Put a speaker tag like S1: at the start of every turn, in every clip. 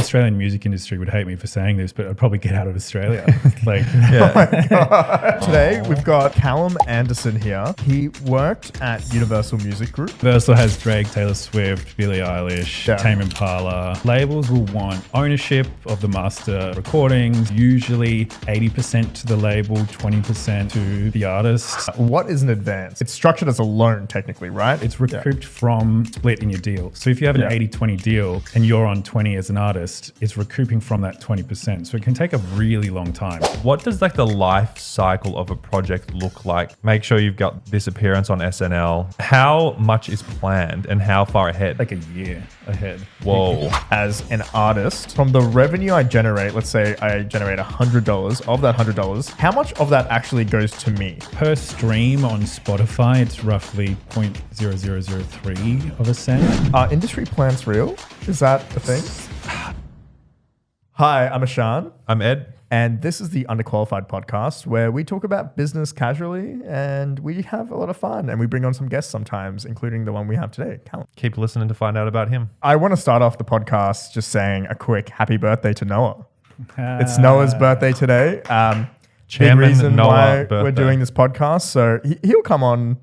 S1: Australian music industry would hate me for saying this, but I'd probably get out of Australia. Like,
S2: Oh my God. Today we've got Calum Anderson here. He worked at Universal Music Group.
S1: Universal has Drake, Taylor Swift, Billie Eilish,
S2: Yeah.
S1: Tame Impala. Labels will want ownership of the master recordings, usually 80% to the label, 20% to the artist.
S2: What is an advance? It's structured as a loan technically, right?
S1: It's recouped from split in your deal. So if you have an 80-20 deal and you're on 20 as an artist, it's recouping from that 20%. So it can take a really long time.
S3: What does like the life cycle of a project look like? Make sure you've got this appearance on SNL. How much is planned and how far ahead?
S1: Like a year ahead.
S3: Whoa.
S2: As an artist, from the revenue I generate, let's say I generate $100. Of that $100, how much of that actually goes to me?
S1: Per stream on Spotify, it's roughly 0.0003 of a cent.
S2: Are industry plants real? Is that a thing? Hi, I'm Ishan.
S3: I'm Ed.
S2: And this is the Underqualified podcast where we talk about business casually and we have a lot of fun and we bring on some guests sometimes, including the one we have today, Calum.
S3: Keep listening to find out about him.
S2: I want to start off the podcast just saying a quick happy birthday to Noah. It's Noah's birthday today. Big
S3: Chairman
S2: reason
S3: Noah
S2: why
S3: birthday.
S2: we're doing this podcast. So he'll come on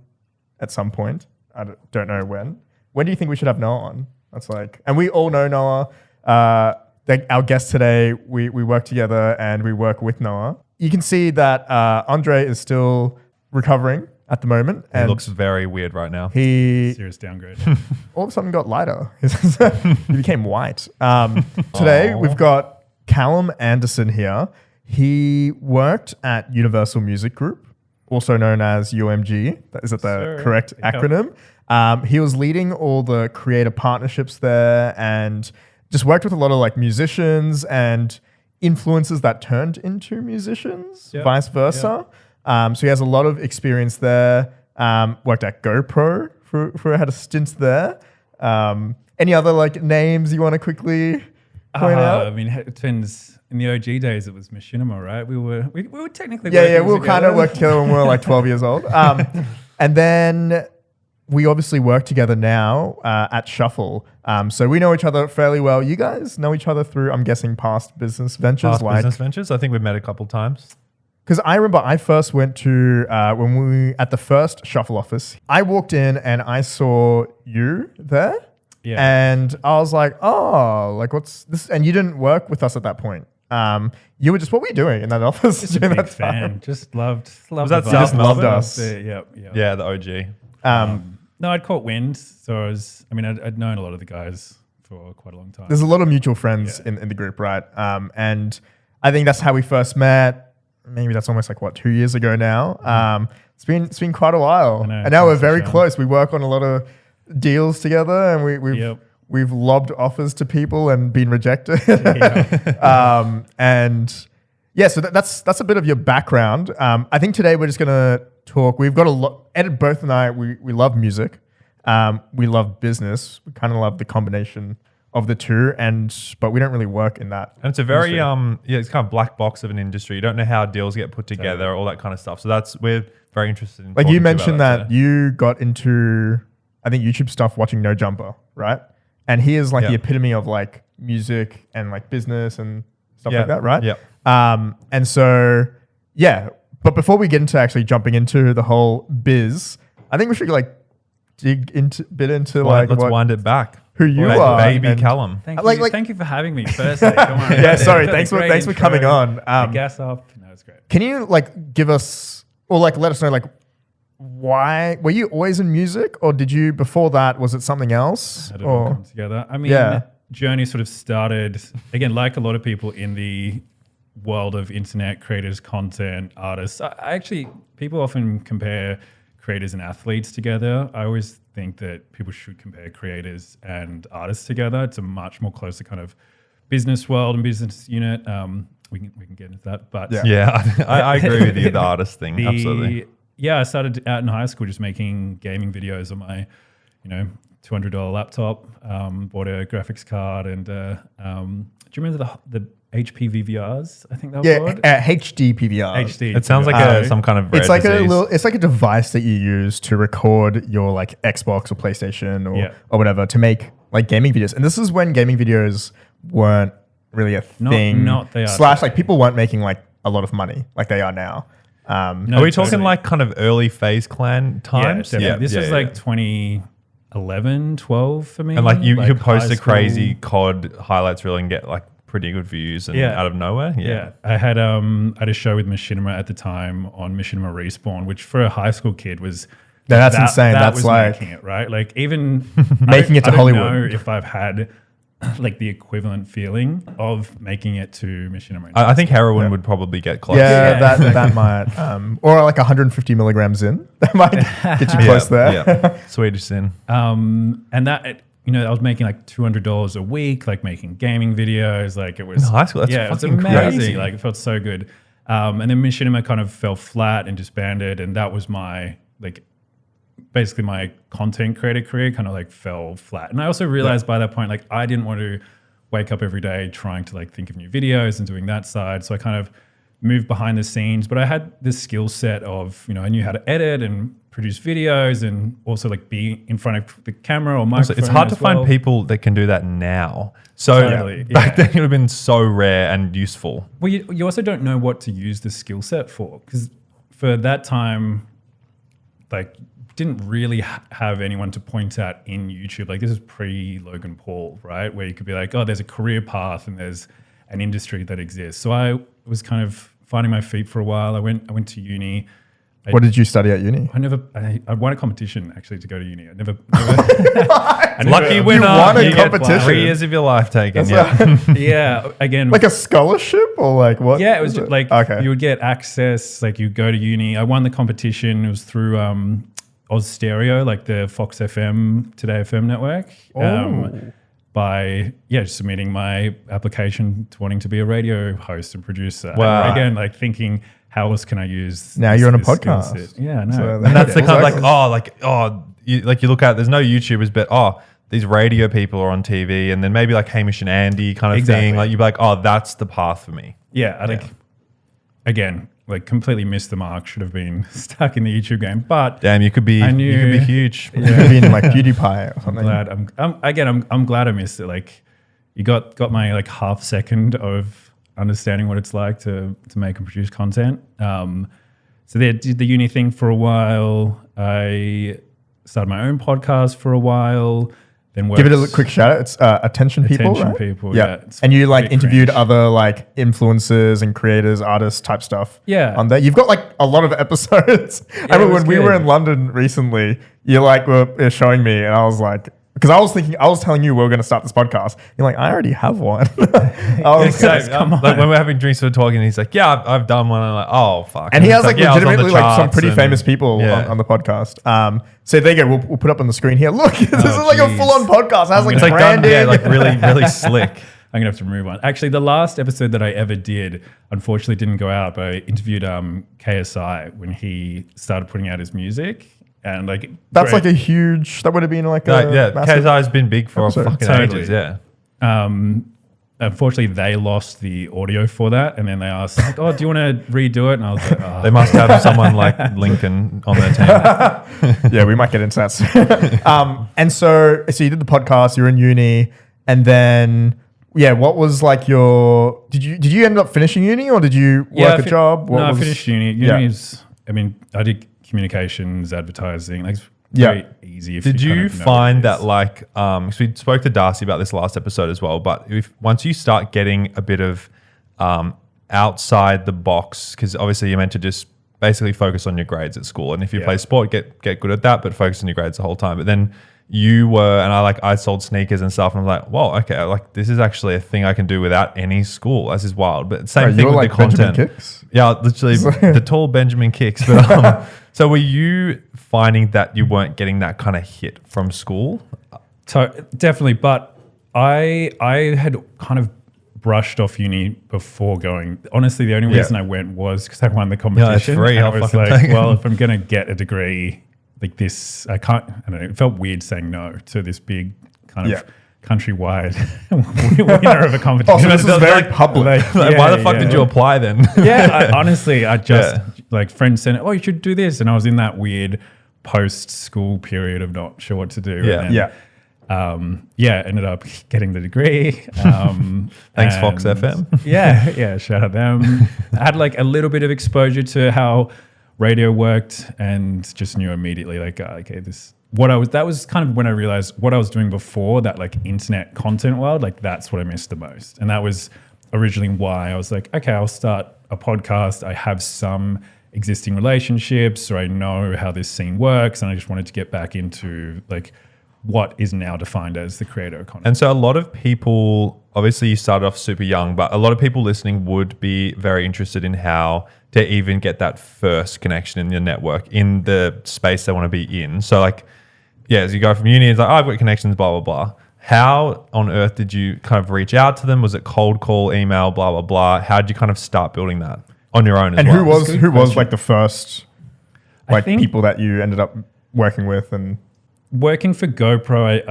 S2: at some point. I don't know when. When do you think we should have Noah on? That's like, and we all know Noah. Our guest today, we work together and we work with Noah. You can see that Andre is still recovering at the moment.
S3: He
S2: And
S3: looks very weird right now.
S2: he
S1: Serious downgrade.
S2: all of a sudden got lighter. He became white. Today, we've got Calum Anderson here. He worked at Universal Music Group, also known as UMG. Is that the correct acronym? He was leading all the creative partnerships there and just worked with a lot of like musicians and influencers that turned into musicians, vice versa. So he has a lot of experience there. Worked at GoPro for had a stint there. Any other like names you want to quickly point out?
S1: I mean, it depends. In the OG days, it was Machinima, right? We were technically
S2: Yeah,
S1: working
S2: we kind of
S1: together.
S2: worked together when we were like 12 years old. And then we obviously work together now at Shuffle. So we know each other fairly well. You guys know each other through, I'm guessing, past business ventures.
S3: Past business ventures. I think we've met a couple times.
S2: Because I remember I first went to, at the first Shuffle office, I walked in and I saw you there.
S1: Yeah.
S2: And I was like, oh, like what's this? And you didn't work with us at that point. You were just, what were you doing in that office?
S1: Just a
S2: during
S1: big
S2: that time?
S1: fan. Just loved
S3: Was that
S1: the
S3: South
S1: vibe.
S2: Melbourne?
S1: Loved us. Yep.
S3: Yeah, the OG.
S1: No, I'd caught wind. So I'd known a lot of the guys for quite a long time.
S2: There's a lot of mutual friends in the group, right? And I think that's how we first met. Maybe that's almost like 2 years ago now. It's been quite a while,
S1: know,
S2: and now we're
S1: thanks,
S2: very
S1: Ishan.
S2: close. We work on a lot of deals together, and we've lobbed offers to people and been rejected. And yeah, so that's a bit of your background. I think today we're just gonna talk. We've got a lot. Ed, both and I, we love music. We love business. We kind of love the combination of the two, but we don't really work in that.
S3: And it's a very,
S2: industry.
S3: it's kind of black box of an industry. You don't know how deals get put together, all that kind of stuff. So we're very interested in
S2: Like
S3: talking
S2: you
S3: to
S2: mentioned
S3: about
S2: that you got into, I think, YouTube stuff watching No Jumper, right? And he is like the epitome of like music and like business and stuff like that, right?
S3: Yeah.
S2: And so, yeah. But before we get into actually jumping into the whole biz, I think we should like dig into
S3: Let's
S2: what,
S3: wind it back.
S2: who you
S3: Baby
S2: are.
S3: Baby
S2: and-
S3: Calum.
S1: Thank
S2: Like-
S1: you. Thank you for having me. Firstly, come on.
S2: Yeah, sorry.
S1: That's a
S2: Thanks
S1: great
S2: for
S1: intro.
S2: coming on.
S1: The gas up. No, it's great.
S2: Can you like give us or like let us know like why were you always in music or did you before that was it something else?
S1: How did it all
S2: Or
S1: come together? I mean,
S2: Yeah.
S1: journey sort of started again, like a lot of people in the world of internet creators, content, artists. I actually, people often compare creators and athletes together. I always think that people should compare creators and artists together. It's a much more closer kind of business world and business unit. We can get into that, but
S3: Yeah, I agree with you. The artist thing, absolutely.
S1: Yeah, I started out in high school just making gaming videos on my, $200 laptop. Bought a graphics card and do you remember the HP VVRs? I think they were called.
S2: HD PVR.
S1: HD.
S3: It sounds like some kind of rare
S2: It's like
S3: disease.
S2: it's like a device that you use to record your like Xbox or PlayStation or whatever to make like gaming videos. And this is when gaming videos weren't really a
S1: Not-
S2: thing.
S1: not they are
S2: Slash,
S1: today.
S2: like people weren't making like a lot of money like they are now.
S1: No,
S3: Are we talking
S1: totally.
S3: like kind of early phase clan times?
S1: Yeah, definitely. This was like 2011, 12 for me.
S3: And like you
S1: like
S3: could post
S1: high
S3: a crazy
S1: school.
S3: COD highlights reel and get like pretty good views and
S1: Yeah.
S3: out of nowhere.
S1: Yeah, I had a show with Machinima at the time on Machinima Respawn, which for a high school kid was
S2: Yeah, that's insane.
S1: That
S2: That's
S1: was
S2: like-
S1: making it, right? Like even
S2: Making it to
S1: I don't
S2: Hollywood.
S1: know if I've had like the equivalent feeling of making it to Machinima.
S3: I think heroin would probably get close.
S2: Yeah,
S1: Yeah.
S2: that might, or like 150 milligrams in, that might get you close there.
S3: Yeah. Swedish sin.
S1: and that I was making like $200 a week, like making gaming videos. Like it was
S3: In high school? That's
S1: yeah, it was
S3: fucking
S1: amazing.
S3: crazy.
S1: Like it felt so good. And then Machinima kind of fell flat and disbanded, and that was my like basically my content creator career kind of like fell flat. And I also realized by that point, like I didn't want to wake up every day trying to like think of new videos and doing that side. So I kind of moved behind the scenes, but I had this skill set of, I knew how to edit and produce videos and also like be in front of the camera or
S3: So
S1: microphone.
S3: it's hard to
S1: as well.
S3: find people that can do that now. So
S1: Totally,
S3: back
S1: yeah.
S3: then it would have been so rare and useful.
S1: Well, you also don't know what to use the skill set for, because for that time, like, didn't really have anyone to point at in YouTube. Like, this is pre-Logan Paul, right? Where you could be like, oh, there's a career path and there's an industry that exists. So I was kind of finding my feet for a while. I went to uni.
S2: What did you study at uni?
S1: I won a competition actually to go to uni. I never
S3: Lucky winner.
S2: won a
S3: You get
S2: competition.
S3: 3 years of your life taken.
S2: That's
S3: Yeah.
S1: yeah, again,
S2: Like a scholarship or like what?
S1: yeah, it was just like
S2: okay.
S1: you would get access, like you go to uni. I won the competition. It was through Oz Stereo, like the Fox FM, Today FM network. By just submitting my application to wanting to be a radio host and producer.
S3: Wow.
S1: And again, like thinking, how else can I use
S2: Now
S1: this-
S2: you're on a
S1: this skill
S2: podcast.
S1: set? Yeah, no.
S2: So
S3: And that's the kind of
S2: Exactly.
S3: you look at, there's no YouTubers, but these radio people are on TV, and then maybe like Hamish and Andy kind of
S1: Exactly.
S3: thing. Like you'd be like, oh, that's the path for me.
S1: Yeah, I think again, like completely missed the mark. Should have been stuck in the YouTube game, but
S3: Damn, you could be
S1: I
S3: you could be
S1: knew-
S3: huge.
S2: You could be in like PewDiePie or something.
S1: glad I'm glad I missed it. Like you got my like half second of understanding what it's like to make and produce content. So they did the uni thing for a while. I started my own podcast for a while. Then
S2: Give it a quick shout out. It's Attention People,
S1: Attention
S2: right?
S1: People, yeah, it's
S2: And you like
S1: pretty
S2: interviewed
S1: cringe.
S2: other like influencers and creators, artists type stuff.
S1: Yeah.
S2: On there. You've got like a lot of episodes. I
S1: it
S2: remember
S1: was
S2: when we were
S1: good.
S2: in London recently, you like were showing me and I was like, because I was telling you we were going to start this podcast. You're like, I already have one. I was
S1: Guys, come on.
S3: Like when we're having drinks, we're talking. He's like, "Yeah, I've done one." And I'm like, "Oh fuck!"
S2: And he has
S3: it's
S2: like
S3: "Yeah, I was on the
S2: legitimately like some
S3: charts
S2: pretty
S3: and-
S2: famous people
S3: Yeah.
S2: on the podcast. So there you go. We'll put up on the screen here. Look, this is like a
S1: jeez.
S2: full on podcast. It has like
S3: It's like done,
S2: branding.
S3: yeah, like really, really slick.
S1: I'm gonna have to remove one. Actually, the last episode that I ever did, unfortunately, didn't go out. But I interviewed KSI when he started putting out his music, and like
S2: That's
S1: great.
S2: like a huge. That would have been like
S3: Like,
S2: a
S3: yeah,
S2: massive-
S3: KSI has been big for
S2: episode.
S3: fucking
S1: Totally.
S3: ages. Yeah.
S1: Unfortunately, they lost the audio for that, and then they asked, like, "Oh, do you want to redo it?" And I was like, oh.
S3: They must have someone like Lincoln on their team.
S2: Yeah, we might get into that soon. And so you did the podcast. You're in uni, and then what was like your? Did you end up finishing uni or did you work a job?
S1: No, I finished uni. Uni
S2: Yeah.
S1: is, I mean, I did communications, advertising. Like, it's
S2: Yeah.
S1: very easy. If
S3: Did
S1: you kind
S3: you
S1: of know
S3: find
S1: what it
S3: that like, because we spoke to Darcy about this last episode as well, but once you start getting a bit of outside the box, because obviously you're meant to just basically focus on your grades at school, and if you
S1: Yeah.
S3: play sport, get good at that, but focus on your grades the whole time. But then you were, and I sold sneakers and stuff, and I'm like, whoa, okay, like this is actually a thing I can do without any school. This is wild. But same
S2: Right,
S3: thing
S2: you
S3: with
S2: were
S3: the
S2: like Benjamin
S3: content.
S2: Kicks?
S3: Yeah, literally the tall Benjamin Kicks. But so were you finding that you weren't getting that kind of hit from school?
S1: Definitely, but I had kind of brushed off uni before going. Honestly, the only reason I went was because I won the competition.
S3: it's free,
S1: And
S3: I'll
S1: I was
S3: fucking
S1: like,
S3: take it.
S1: well, if I'm gonna get a degree like this, I can't. I don't know. It felt weird saying no to this big kind of countrywide winner of a competition.
S2: Oh, so this is very
S3: like-
S2: public.
S3: Like, why the fuck did you apply then?
S1: Yeah, honestly, I just
S3: Yeah.
S1: like friends said, "Oh, you should do this," and I was in that weird post-school period of not sure what to do.
S3: Yeah.
S1: And then
S2: Yeah.
S1: Ended up getting the degree.
S3: Thanks, Fox
S1: and
S3: FM.
S1: yeah, shout out them. I had like a little bit of exposure to how radio worked, and just knew immediately like, okay, that was kind of when I realized what I was doing before that, like internet content world, like that's what I missed the most. And that was originally why I was like, okay, I'll start a podcast. I have some existing relationships, or I know how this scene works, and I just wanted to get back into like what is now defined as the creator economy.
S3: And so a lot of people, obviously you started off super young, but a lot of people listening would be very interested in how to even get that first connection in your network in the space they want to be in. So like, yeah, as you go from uni, it's like, oh, I've got connections, blah, blah, blah. How on earth did you kind of reach out to them? Was it cold call, email, blah, blah, blah? How did you kind of start building that on your own as
S2: And
S3: well?
S2: who was like the first
S1: I think
S2: people that you ended up working with? And
S1: working for GoPro,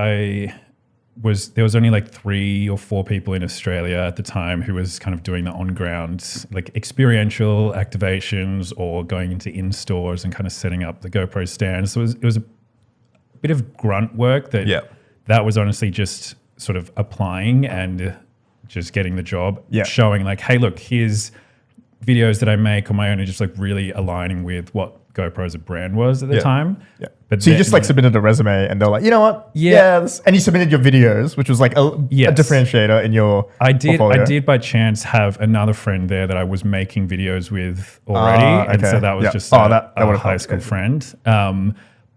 S1: there was only like 3 or 4 people in Australia at the time who was kind of doing the on-ground, like experiential activations or going into in-stores and kind of setting up the GoPro stands. So it was a bit of grunt work that was honestly just sort of applying and just getting the job, showing like, hey, look, here's videos that I make on my own, and just like really aligning with what GoPro as a brand was at the time.
S2: Yeah.
S1: But
S2: so you just like submitted a resume, and they're like, you know what? And you submitted your videos, which was like a differentiator in your portfolio.
S1: I did by chance have another friend there that I was making videos with already. And so that was just a high school friend.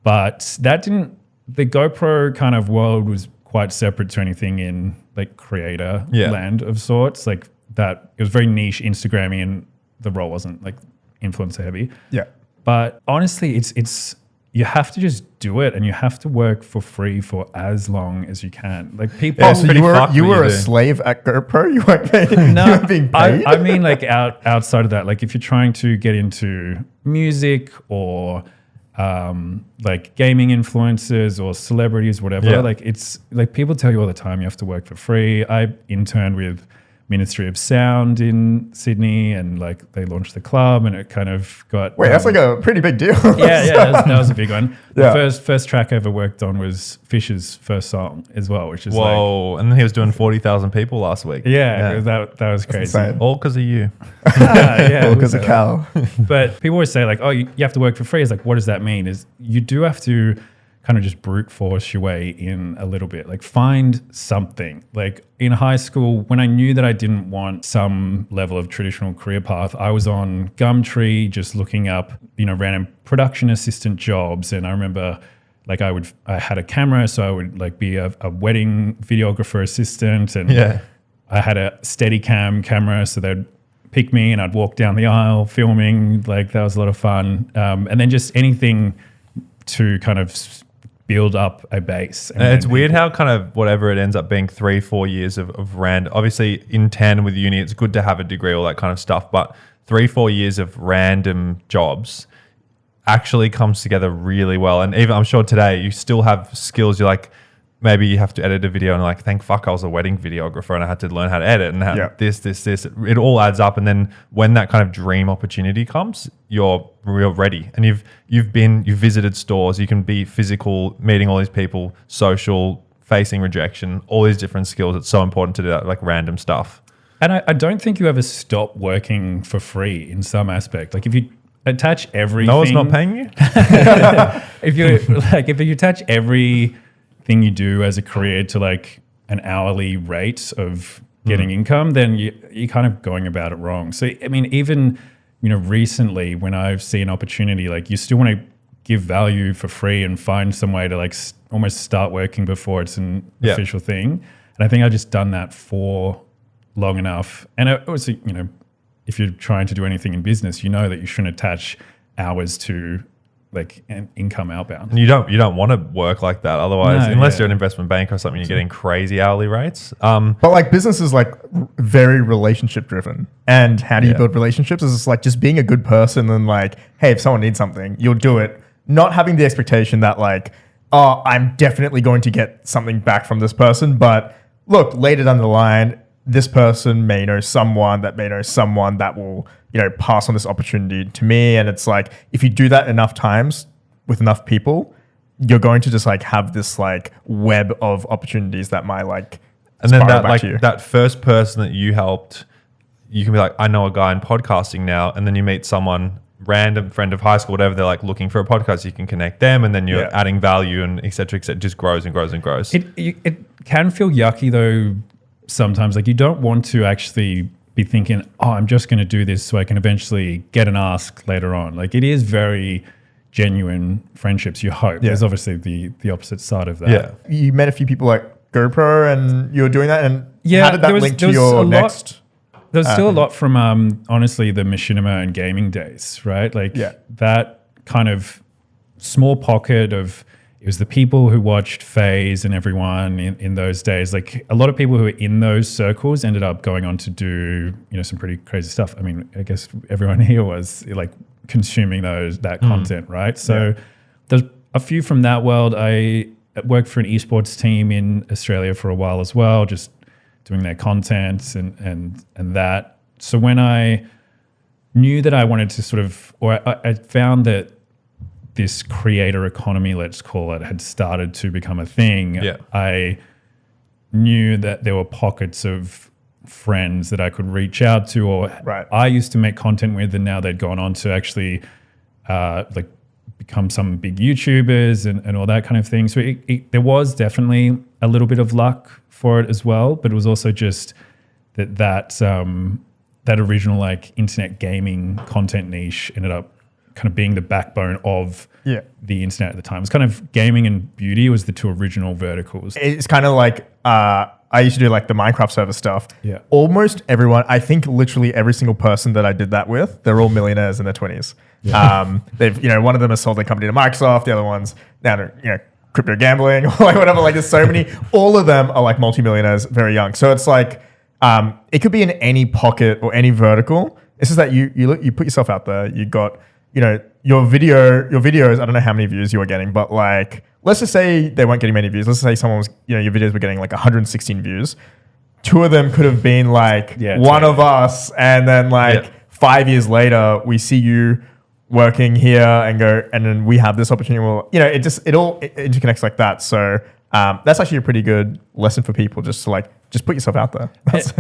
S1: But that didn't, the GoPro kind of world was quite separate to anything in like creator land of sorts. Like that, it was very niche Instagrammy, and the role wasn't like influencer heavy.
S2: Yeah.
S1: But honestly, it's you have to just do it, and you have to work for free for as long as you can. Like people,
S2: so you were a slave at GoPro. You weren't paid.
S1: No,
S2: you weren't being paid.
S1: I mean, like outside of that, like if you're trying to get into music or like gaming influencers or celebrities, whatever, like it's like people tell you all the time you have to work for free. I interned with Ministry of Sound in Sydney, and like they launched the club, and it kind of got
S2: that's like a pretty big deal.
S1: that was a big one. The first track I ever worked on was Fisher's first song as well, which is
S3: and he was doing 40,000 people last week.
S1: That was crazy.
S3: All because of you.
S2: All because of Cal.
S1: But people always say like, oh, you have to work for free. It's like, what does that mean? Is you do have to kind of just brute force your way in a little bit, like find something. Like in high school, when I knew that I didn't want some level of traditional career path, I was on Gumtree just looking up, random production assistant jobs. And I remember like I had a camera, so I would like be a wedding videographer assistant, and I had a Steadicam camera, so they'd pick me and I'd walk down the aisle filming. Like that was a lot of fun. And then just anything to kind of build up a base.
S3: And it's weird how kind of whatever it ends up being 3-4 years of rand. Obviously in tandem with uni, it's good to have a degree, all that kind of stuff. But 3-4 years of random jobs actually comes together really well. And even I'm sure today you still have skills. You're like, maybe you have to edit a video and like, thank fuck I was a wedding videographer and I had to learn how to edit and this. It all adds up. And then when that kind of dream opportunity comes, you're real ready. And you've visited stores, you can be physical, meeting all these people, social, facing rejection, all these different skills. It's so important to do that, like random stuff.
S1: And I don't think you ever stop working for free in some aspect. Like if you attach everything.
S3: No one's not paying you?
S1: if you attach everything you do as a career to like an hourly rate of getting income, then you're kind of going about it wrong. So, I mean, even, recently when I've seen opportunity, like you still want to give value for free and find some way to like almost start working before it's an official thing. And I think I've just done that for long enough. And obviously, if you're trying to do anything in business, you know that you shouldn't attach hours to like an income outbound.
S3: And you don't want to work like that otherwise, unless you're an investment bank or something, you're getting crazy hourly rates.
S2: But like business is like very relationship driven. And how do you build relationships? Is like just being a good person and like, hey, if someone needs something, you'll do it. Not having the expectation that like, oh, I'm definitely going to get something back from this person. But look, later down the line, this person may know someone that will, pass on this opportunity to me. And it's like, if you do that enough times with enough people, you're going to just like have this like web of opportunities that might like
S3: And then
S2: spiral
S3: that
S2: back to you.
S3: that first person that you helped, you can be like, I know a guy in podcasting now, and then you meet someone random friend of high school, whatever, they're like looking for a podcast, you can connect them, and then you're adding value and et cetera, just grows and grows and grows.
S1: It can feel yucky though sometimes. Like you don't want to actually be thinking, oh, I'm just going to do this so I can eventually get an ask later on. Like it is very genuine friendships, you hope. There's obviously the opposite side of that.
S3: Yeah.
S2: You met a few people like GoPro and you were doing that, and
S1: Yeah,
S2: how did that
S1: there was-
S2: link
S1: there
S2: to
S1: was
S2: your
S1: a lot-
S2: next?
S1: There's still a lot from honestly the machinima and gaming days, right? Like that kind of small pocket of, it was the people who watched FaZe and everyone in those days. Like a lot of people who were in those circles ended up going on to do, some pretty crazy stuff. I mean, I guess everyone here was like consuming that content, right? So there's a few from that world. I worked for an esports team in Australia for a while as well, just doing their content and that. So when I knew that I wanted to sort of, or I found that this creator economy, let's call it, had started to become a thing, I knew that there were pockets of friends that I could reach out to, or I used to make content with, and now they'd gone on to actually like become some big YouTubers and all that kind of thing. So there was definitely a little bit of luck for it as well, but it was also just that original like internet gaming content niche ended up kind of being the backbone of the internet at the time. It was kind of gaming and beauty was the two original verticals.
S2: It's kind of like I used to do like the Minecraft server stuff.
S1: Yeah.
S2: Almost everyone, I think literally every single person that I did that with, they're all millionaires in their 20s. They've, one of them has sold their company to Microsoft. The other one's now, crypto gambling or like whatever. Like there's so many, all of them are like multimillionaires very young. So it's like, it could be in any pocket or any vertical. It's just that you put yourself out there. You got, your videos, I don't know how many views you were getting, but like, let's just say they weren't getting many views. Let's say someone was, your videos were getting like 116 views. Two of them could have been like one of us. And then 5 years later, we see you working here and then we have this opportunity. Well, it all interconnects like that. So that's actually a pretty good lesson for people, just to just put yourself out there.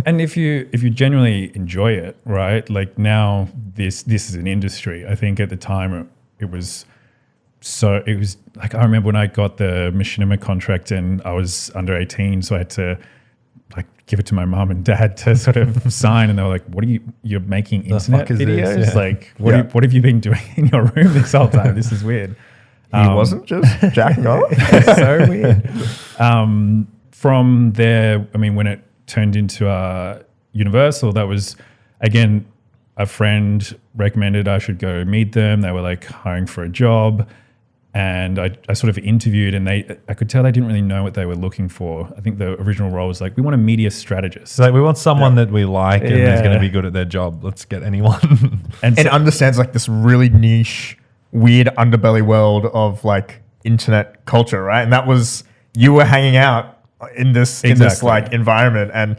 S1: And if you genuinely enjoy it, right? Like now this is an industry. I think at the time it was like, I remember when I got the machinima contract and I was under 18, so I had to like give it to my mom and dad to sort of sign, and they were like, "What are you're making internet videos?
S3: This? Yeah.
S1: Like what have you been doing in your room this whole time? This is weird."
S2: He wasn't just jacking off.
S1: It's so weird. From there, I mean, when it turned into Universal, that was, again, a friend recommended I should go meet them. They were like hiring for a job. And I sort of interviewed, and I could tell they didn't really know what they were looking for. I think the original role was like, we want a media strategist.
S3: So like, we want someone that we like and is going to be good at their job. Let's get anyone.
S2: and understands like this really niche, weird underbelly world of like internet culture, right? And that was, you were hanging out in this like environment, and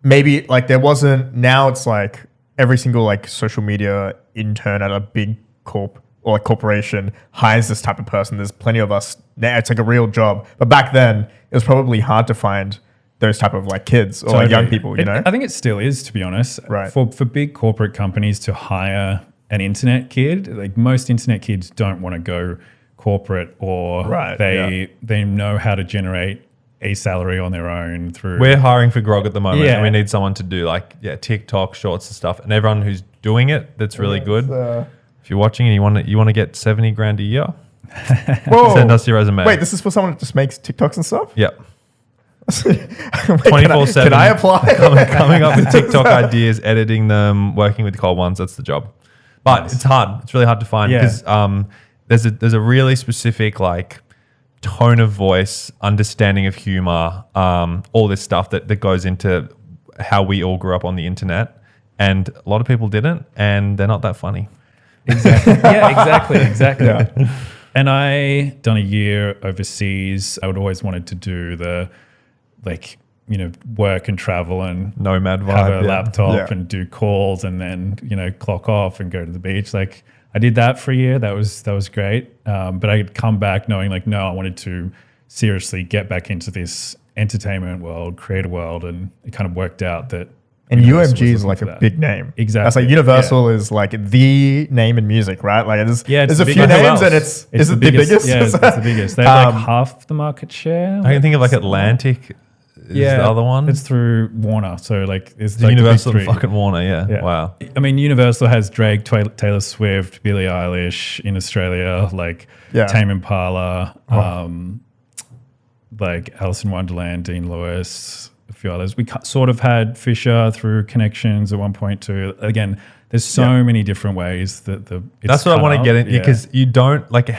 S2: maybe like there wasn't, now it's like every single like social media intern at a big corp or like corporation hires this type of person. There's plenty of us now. It's like a real job. But back then it was probably hard to find those type of like kids or like young people,
S1: I think it still is, to be honest.
S2: Right.
S1: For big corporate companies to hire an internet kid, like most internet kids don't want to go corporate, or they know how to generate a salary on their own through.
S3: We're hiring for Grog at the moment, and we need someone to do like TikTok shorts and stuff. And everyone who's doing it, that's really good. If you're watching and you want to get 70 grand a year, send us your resume.
S2: Wait, this is for someone that just makes TikToks and stuff?
S3: Yep.
S2: 24/7. Can I apply?
S3: coming up with TikTok ideas, editing them, working with cold ones. That's the job. But it's hard. It's really hard to find because there's a really specific like tone of voice, understanding of humor, all this stuff that goes into how we all grew up on the internet, and a lot of people didn't, and they're not that funny.
S1: Exactly. Exactly. Yeah. And I done a year overseas. I would always wanted to do the work and travel and
S3: nomad vibe,
S1: have a laptop and do calls and then clock off and go to the beach. Like I did that for a year. That was great. But I had come back knowing like, no, I wanted to seriously get back into this entertainment world, creator world, and it kind of worked out that.
S2: And
S1: Universal
S2: UMG is
S1: was
S2: like
S1: looking
S2: a
S1: for that.
S2: big name.
S1: Exactly.
S2: That's like Universal is like the name in music, right? Like there's a
S1: the
S2: few
S1: biggest.
S2: names and it's is it the biggest?
S1: Yeah, it's the biggest. They have like half the market share.
S3: I can think of like Atlantic is the other one.
S1: It's through Warner. So like it's
S3: The
S1: like
S3: Universal
S1: the big
S3: and
S1: three.
S3: fucking Warner, yeah. Wow.
S1: I mean, Universal has Drake, Taylor Swift, Billie Eilish in Australia, like Tame Impala, like Alice in Wonderland, Dean Lewis, a few others. We sort of had Fisher through connections at one point too. Again, there's so many different ways that
S3: That's what I want to get into because you don't like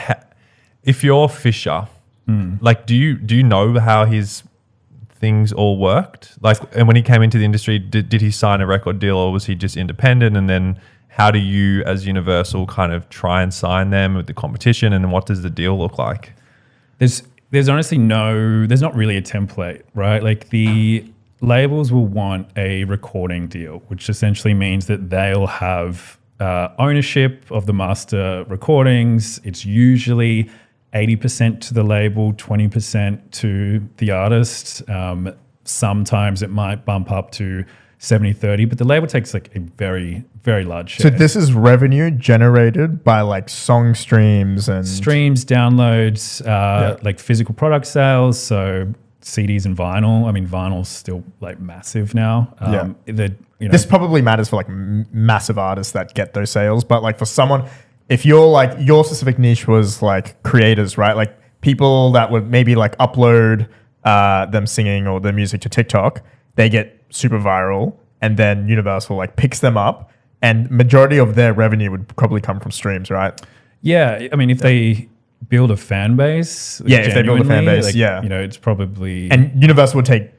S3: if you're Fisher, like do you know how his things all worked? Like, and when he came into the industry, did he sign a record deal or was he just independent? And then how do you as Universal kind of try and sign them with the competition? And then what does the deal look like?
S1: There's honestly there's not really a template, right? Like the labels will want a recording deal, which essentially means that they'll have ownership of the master recordings. It's usually 80% to the label, 20% to the artist. Sometimes it might bump up to 70-30, but the label takes like a very, very large share.
S2: So this is revenue generated by like song streams and
S1: Streams, downloads, like physical product sales. So CDs and vinyl. I mean, vinyl's still like massive now.
S2: This probably matters for like massive artists that get those sales, but like for someone, if you're like your specific niche was like creators, right? Like people that would maybe like upload them singing or their music to TikTok, they get super viral, and then Universal like picks them up, and majority of their revenue would probably come from streams, right?
S1: Yeah, I mean, if they build a fan base,
S2: if they build a fan base,
S1: like, it's probably
S2: and Universal would take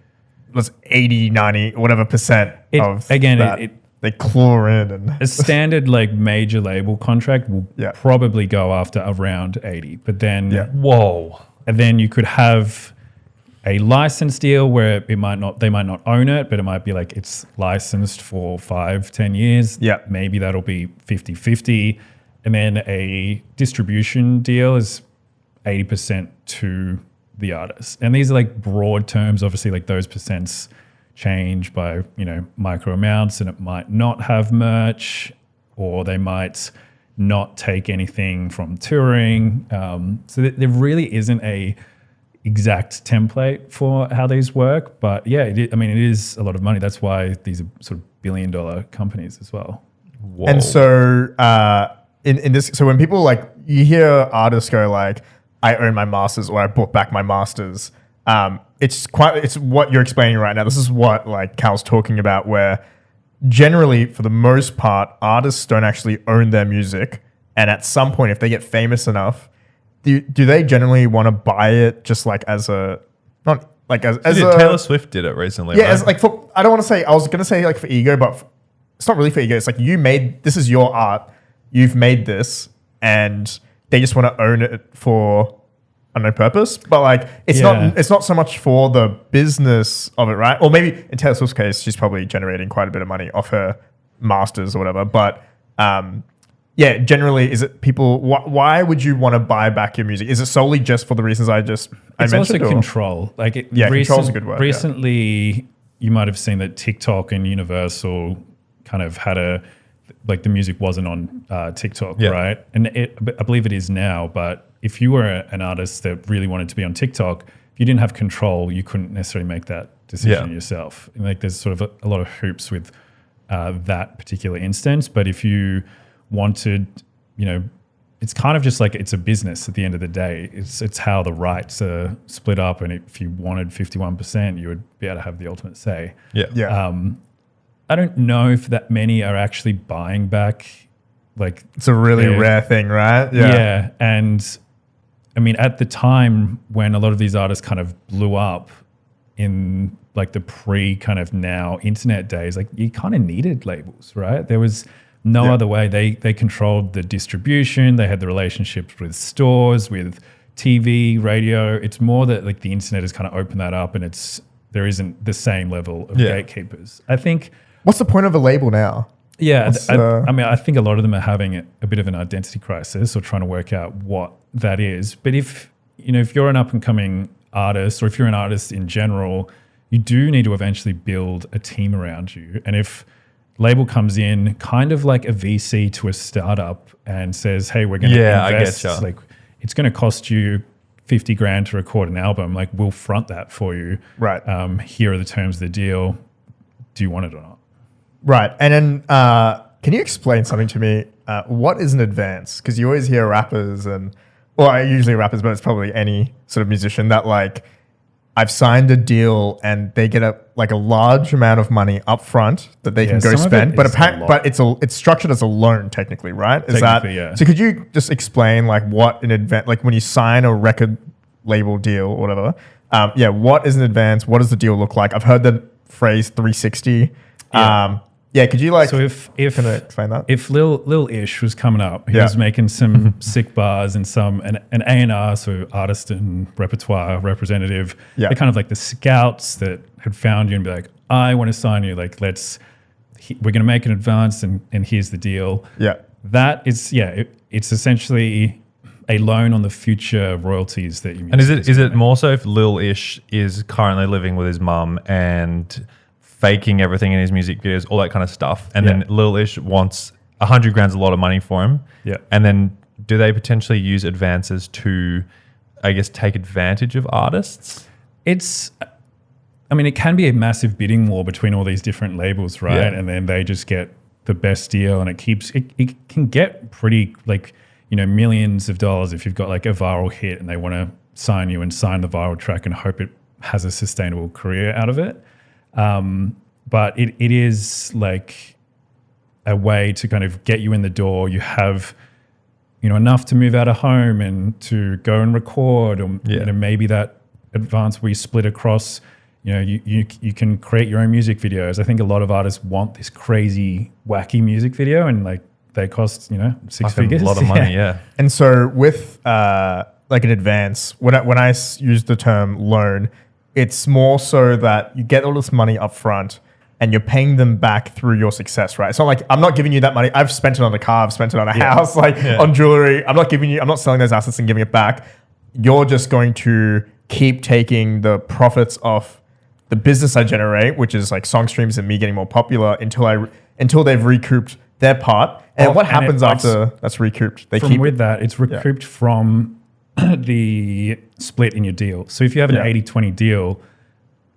S2: 80, 90, whatever percent of that. They claw in and
S1: a standard like major label contract will probably go after around 80, but then and then you could have a license deal where they might not own it, but it might be like it's licensed for 5-10 years.
S2: Yeah.
S1: Maybe that'll be 50-50. And then a distribution deal is 80% to the artist. And these are like broad terms. Obviously, like those percents change by, micro amounts, and it might not have merch, or they might not take anything from touring. So there really isn't a exact template for how these work, but it is a lot of money. That's why these are sort of $1 billion companies as well.
S3: Whoa.
S2: And so in this, so when people like you hear artists go like, I own my masters or I bought back my masters, it's what you're explaining right now. This is what like Cal's talking about, where generally for the most part artists don't actually own their music, and at some point if they get famous enough, do they generally want to buy it just like as a not like as a
S3: Taylor Swift did it recently.
S2: Yeah,
S3: right?
S2: as like for I don't want to say, I was gonna say like for ego, but it's not really for ego. It's like this is your art, you've made this, and they just want to own it for no purpose. But like it's not so much for the business of it, right? Or maybe in Taylor Swift's case, she's probably generating quite a bit of money off her masters or whatever. But generally, is it people? Why would you want to buy back your music? Is it solely just for the reasons I mentioned?
S1: It's also control. Like
S2: control's a good word.
S1: Recently, you might have seen that TikTok and Universal kind of had the music wasn't on TikTok, right? And I believe it is now. But if you were an artist that really wanted to be on TikTok, if you didn't have control, you couldn't necessarily make that decision yourself. And like there's sort of a lot of hoops with that particular instance. But if you wanted, it's kind of just like it's a business at the end of the day. It's how the rights are split up, and if you wanted 51%, you would be able to have the ultimate say. I don't know if that many are actually buying back. Like
S2: it's a really rare thing, right?
S1: Yeah, and I mean at the time when a lot of these artists kind of blew up in like the pre kind of now internet days, like you kind of needed labels, right? There was no other way. They controlled the distribution. They had the relationships with stores, with TV, radio. It's more that like the internet has kind of opened that up, and there isn't the same level of gatekeepers. I think.
S2: What's the point of a label now?
S1: Yeah,
S2: What's,
S1: I mean, I think a lot of them are having a bit of an identity crisis or trying to work out what that is. But if you're an up and coming artist, or if you're an artist in general, you do need to eventually build a team around you. And if label comes in kind of like a VC to a startup and says, "Hey, we're going to invest.
S3: I getcha.
S1: Like, it's going to cost you $50,000 to record an album. Like, we'll front that for you.
S2: Right.
S1: Here are the terms of the deal. Do you want it or not?"
S2: Right. And then can you explain something to me? What is an advance? Because you always hear rappers usually rappers, but it's probably any sort of musician that like, I've signed a deal and they get a large amount of money up front that they can go spend. But it's structured as a loan technically, right? So could you just explain like what an advance, like when you sign a record label deal or whatever, what is an advance? What does the deal look like? I've heard the phrase 360. Could you like?
S1: So if
S2: can I explain that?
S1: If Lil Ish was coming up, he was making some sick bars and an A&R, so artist and repertoire representative.
S2: Yeah.
S1: They're kind of like the scouts that had found you and be like, "I want to sign you. Like, we're going to make an advance and here's the deal."
S2: Yeah.
S1: That is it's essentially a loan on the future royalties that you.
S3: And is it more so if Lil Ish is currently living with his mum and faking everything in his music videos, all that kind of stuff, and then Lil Ish wants $100,000's a lot of money for him, and then do they potentially use advances to, I guess, take advantage of artists?
S1: It can be a massive bidding war between all these different labels, right?
S3: Yeah.
S1: And then they just get the best deal, and it can get pretty like, millions of dollars if you've got like a viral hit and they want to sign you and sign the viral track and hope it has a sustainable career out of it. But it is like a way to kind of get you in the door. You have, enough to move out of home and to go and record, or maybe that advance we split across. You can create your own music videos. I think a lot of artists want this crazy, wacky music video, and like they cost six figures,
S3: a lot of money. Yeah.
S2: And so with like an advance, when I use the term loan, it's more so that you get all this money up front and you're paying them back through your success, right? It's not like I'm not giving you that money. I've spent it on a car, I've spent it on a house, on jewelry. I'm not selling those assets and giving it back. You're just going to keep taking the profits of the business I generate, which is like song streams and me getting more popular until they've recouped their part. And what happens after that's recouped?
S1: It's recouped from the split in your deal. So if you have an 80-20 deal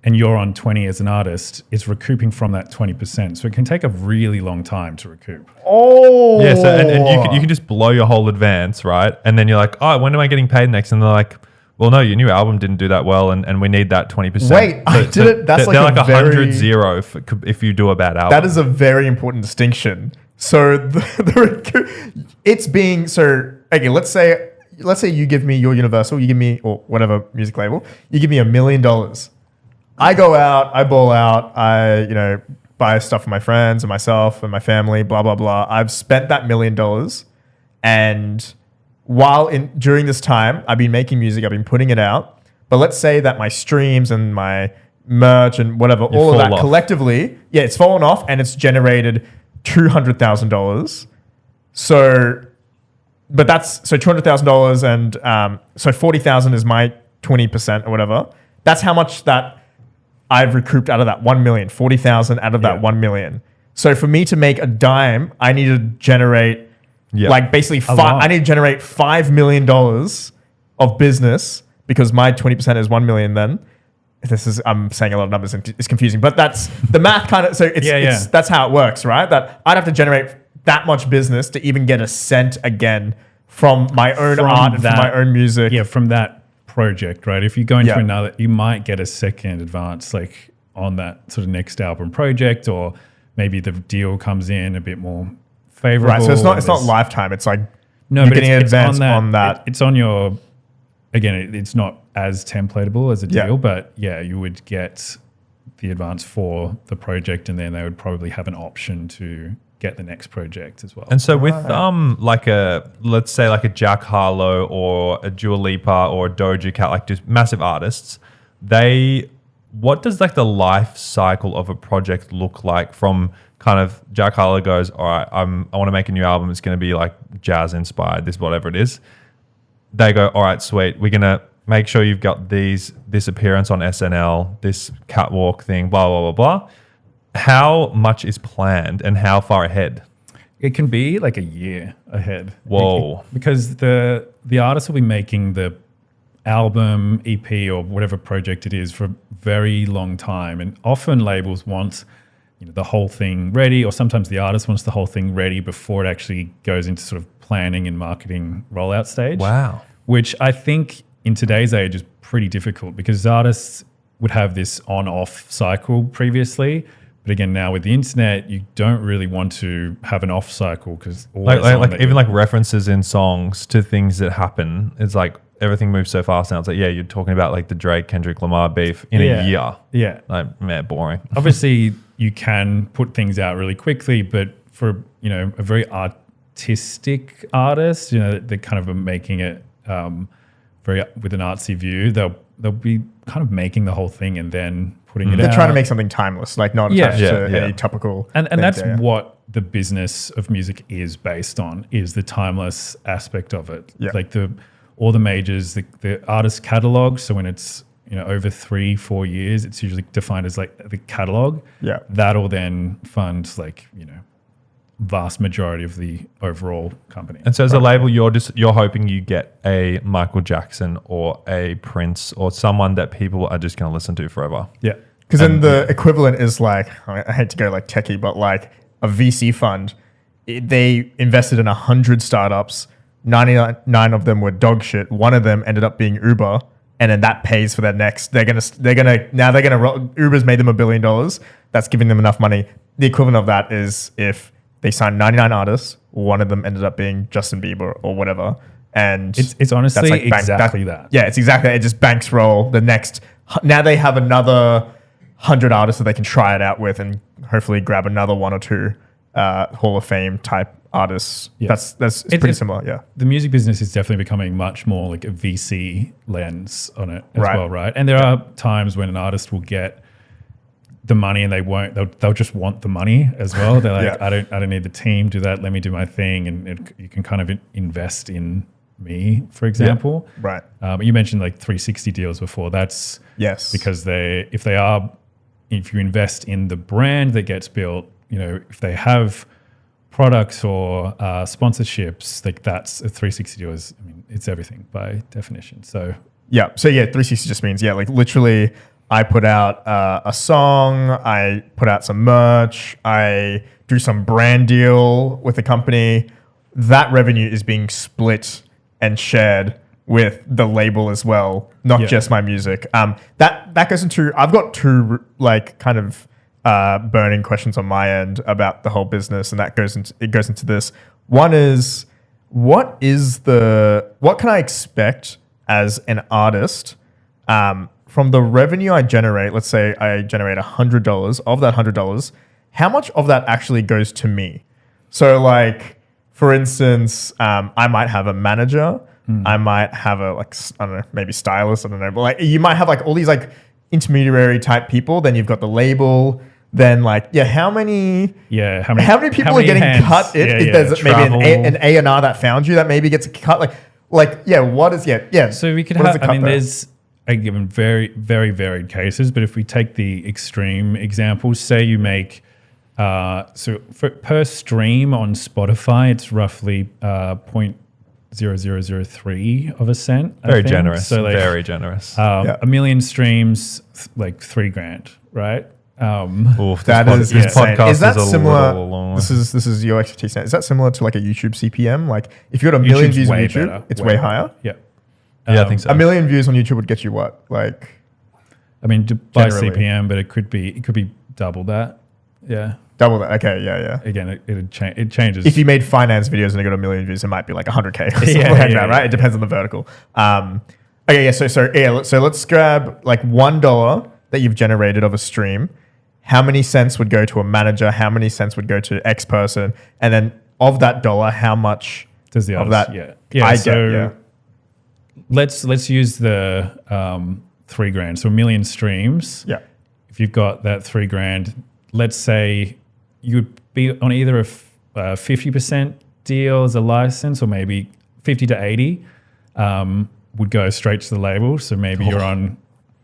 S1: and you're on 20 as an artist, it's recouping from that 20%. So it can take a really long time to recoup.
S2: Oh.
S3: Yeah, so and you can just blow your whole advance, right? And then you're like, "Oh, when am I getting paid next?" And they're like, "Well, no, your new album didn't do that well and we need that 20%.
S2: Wait, I did it. That's
S3: they're
S2: like
S3: like 100-0 if you do a bad album.
S2: That is a very important distinction. So it's being so okay, let's say you give me your Universal, you give me, or whatever music label, you give me $1 million. I go out, I ball out, I buy stuff for my friends and myself and my family, blah blah blah. I've spent that $1 million, and during this time, I've been making music, I've been putting it out. But let's say that my streams and my merch and whatever, all of that collectively, it's fallen off and it's generated $200,000. So. But that's $200,000, and so 40,000 is my 20% or whatever. That's how much that I've recouped out of that 1 million. 40,000 out of that 1 million. So for me to make a dime, I need to generate basically I need to generate $5 million of business, because my 20% is 1 million. Then I'm saying a lot of numbers and it's confusing, but that's the math kind of. So it's that's how it works, right? That I'd have to generate that much business to even get a cent again from my own art and from my own music.
S1: Yeah, from that project, right? If you go into another, you might get a second advance like on that sort of next album project, or maybe the deal comes in a bit more favorable.
S2: Right, so it's not lifetime. It's like
S1: no,
S2: you're
S1: but
S2: getting an advance on that.
S1: It's on your, again, it's not as templatable as a deal, but you would get the advance for the project, and then they would probably have an option to get the next project as well.
S3: And so with let's say like a Jack Harlow or a Dua Lipa or a Doja Cat, like just massive artists, what does like the life cycle of a project look like from kind of Jack Harlow goes, all right, I want to make a new album. It's going to be like jazz inspired, this, whatever it is. They go, all right, sweet. We're going to make sure you've got this appearance on SNL, this catwalk thing, blah, blah, blah, blah. How much is planned and how far ahead?
S1: It can be like a year ahead.
S3: Whoa.
S1: Because the artist will be making the album, EP, or whatever project it is for a very long time. And often labels want the whole thing ready, or sometimes the artist wants the whole thing ready before it actually goes into sort of planning and marketing rollout stage.
S3: Wow.
S1: Which I think in today's age is pretty difficult because artists would have this on-off cycle previously. But again, now with the internet, you don't really want to have an off cycle because
S3: like even like references in songs to things that happen. It's like everything moves so fast now. It's like, yeah, you're talking about like the Drake Kendrick Lamar beef in a year.
S1: Yeah.
S3: Like, man, boring.
S1: Obviously, you can put things out really quickly, but for a very artistic artist, they're kind of making it very with an artsy view. They'll be kind of making the whole thing and then putting it out.
S2: They're trying to make something timeless, like not attached to any topical.
S1: And that's what the business of music is based on, is the timeless aspect of it.
S2: Yeah.
S1: Like all the majors, the artist catalog. So when it's over 3-4 years, it's usually defined as like the catalog.
S2: Yeah.
S1: That'll then fund vast majority of the overall company.
S3: And so as a label, you're hoping you get a Michael Jackson or a Prince or someone that people are just going to listen to forever.
S1: Yeah.
S2: Because then the equivalent is like, I hate to go like techie, but like a VC fund, they invested in 100 startups. 99 of them were dog shit. One of them ended up being Uber. And then that pays for their next. Uber's made them $1 billion. That's giving them enough money. The equivalent of that is if they signed 99 artists, one of them ended up being Justin Bieber or whatever. And
S1: it's honestly like exactly that.
S2: Yeah, it's exactly that. It just banks roll the next. Now they have another 100 artists that they can try it out with and hopefully grab another 1 or 2 Hall of Fame type artists. Yeah. It's pretty similar, yeah.
S1: The music business is definitely becoming much more like a VC lens on it as well, right? And there are times when an artist will get the money and they'll just want the money as well. They're like, I don't need the team, do that, let me do my thing. And you can kind of invest in me, for example.
S2: Yeah. Right.
S1: You mentioned like 360 deals before. That's because if you invest in the brand that gets built, if they have products or sponsorships, like that's a 360 deal it's everything by definition. So
S2: 360 just means like literally I put out a song, I put out some merch, I do some brand deal with the company. That revenue is being split and shared with the label as well, not just my music. That goes into, I've got 2 like kind of burning questions on my end about the whole business, and that goes into this. One is, what can I expect as an artist from the revenue I generate? Let's say I generate $100. Of that $100, how much of that actually goes to me? So like, for instance, I might have a manager, I might have a maybe stylist, I don't know, but like you might have like all these like intermediary type people, then you've got the label. Then how many people are getting cut? If there's maybe an A&R that found you that maybe gets a cut.
S1: So we could have. There's given very very varied cases, but if we take the extreme examples, say you make per stream on Spotify, it's roughly 0.0003 of a cent.
S3: Very generous. So very generous.
S1: A million streams, like $3,000, right?
S2: That is
S3: podcast
S2: is that
S3: is
S2: similar? This is your expertise. Is that similar to like a YouTube CPM? Like if you got 1 million views on YouTube, it's way higher.
S1: Yeah,
S3: I think so.
S2: 1 million views on YouTube would get you what? Like,
S1: by CPM, but it could be double that. Yeah,
S2: double that. Okay, yeah.
S1: Again, it changes.
S2: If you made finance videos and it got 1 million views, it might be like 100K or something like that, right? It depends on the vertical. So let's grab like $1 that you've generated of a stream. How many cents would go to a manager? How many cents would go to X person? And then of that dollar, how much
S1: does the
S2: of
S1: artist,
S2: that
S1: Let's use the $3,000. So 1 million streams.
S2: Yeah.
S1: If you've got that $3,000, let's say you'd be on either a 50% deal as a license, or maybe 50 to 80 would go straight to the label. So maybe you're on,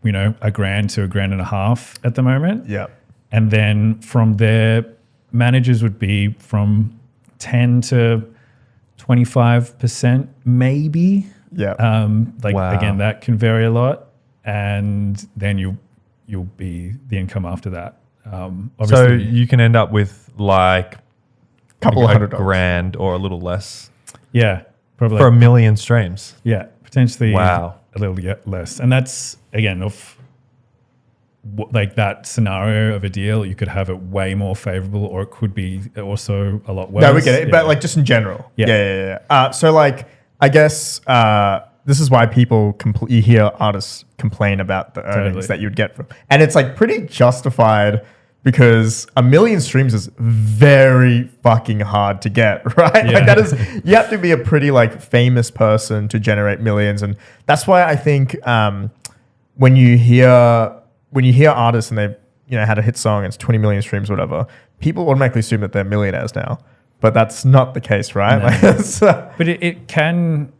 S1: $1,000 to $1,500 at the moment.
S2: Yeah.
S1: And then from there, managers would be from 10 to 25%, maybe.
S2: Yeah.
S3: Wow.
S1: Again, that can vary a lot, and then you'll be the income after that.
S3: So
S1: Obviously,
S3: you can end up with like
S2: Couple
S3: a
S2: $100.
S3: grand or a little less
S1: yeah, probably
S3: for 1 million streams.
S1: yeah, potentially
S3: Wow.
S1: a little less, and that's again of like that scenario of a deal. You could have it way more favorable, or it could be also a lot worse.
S2: No, we get it.
S1: Yeah.
S2: But like just in general.
S1: Yeah.
S2: Yeah. So like, I guess this is why people you hear artists complain about the earnings
S1: Totally.
S2: that you'd get from, and it's like pretty justified because 1 million streams is very fucking hard to get, right?
S1: Yeah.
S2: Like that is, you have to be a pretty like famous person to generate millions, and that's why I think when you hear artists and they've had a hit song and it's 20 million streams or whatever, people automatically assume that they're millionaires now, but that's not the case, right?
S1: No.
S2: Like, it's,
S1: But it can,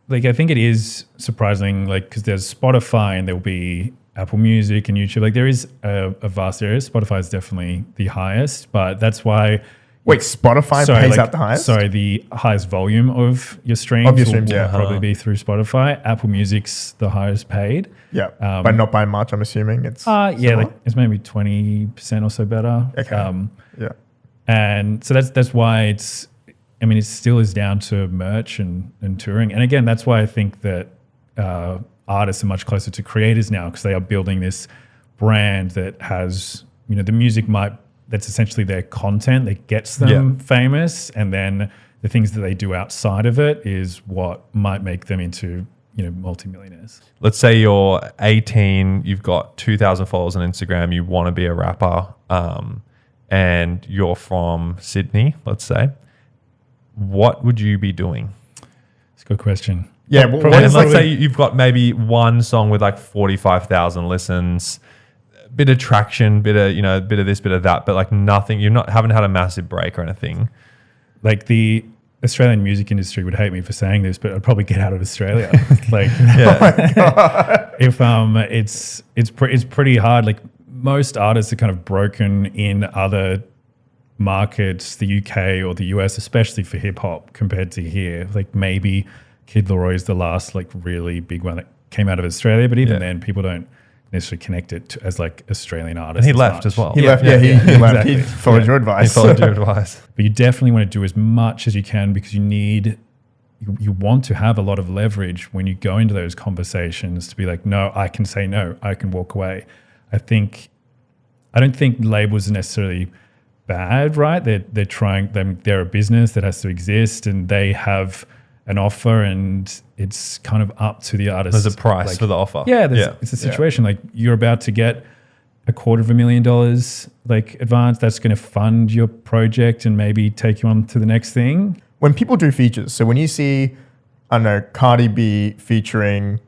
S1: like, I think it is surprising, like, because there's Spotify and there'll be Apple Music and YouTube. Like, there is a vast area. Spotify is definitely the highest, but that's why.
S2: Wait, Spotify pays out the highest?
S1: Sorry, the highest volume of your streams, will
S2: yeah.
S1: probably be through Spotify. Apple Music's the highest paid.
S2: Yeah, but not by much, I'm assuming. It's
S1: Yeah,
S2: similar?
S1: like it's maybe 20% or so better.
S2: Okay. Yeah.
S1: And so that's why it still is down to merch and touring. And again, that's why I think that artists are much closer to creators now, because they are building this brand that has, the music that's essentially their content that gets them famous. And then the things that they do outside of it is what might make them into, multimillionaires.
S3: Let's say you're 18, you've got 2,000 followers on Instagram, you want to be a rapper, and you're from Sydney, let's say. What would you be doing?
S1: It's a good question.
S2: Yeah,
S3: Let's say you've got maybe one song with like 45,000 listens, bit of traction, bit of this, bit of that, but like nothing. Haven't had a massive break or anything.
S1: Like the Australian music industry would hate me for saying this, but I'd probably get out of Australia. Like, if it's pretty hard. Like most artists are kind of broken in other markets, the UK or the US, especially for hip hop compared to here. Like maybe Kid Laroi is the last like really big one that came out of Australia, but even then people don't necessarily connect it as like Australian artists.
S3: And he left as well.
S2: He left. He left.
S1: Exactly.
S2: He followed your advice.
S3: He followed your advice.
S1: But you definitely want to do as much as you can, because you want to have a lot of leverage when you go into those conversations to be like, no, I can say no, I can walk away. I don't think labels are necessarily bad, right? They're a business that has to exist, and they have an offer, and it's kind of up to the artist.
S3: There's a price for the offer.
S1: Yeah, it's a situation like you're about to get $250,000 like advance. That's going to fund your project and maybe take you on to the next thing.
S2: When people do features, so when you see, I don't know, Cardi B featuring,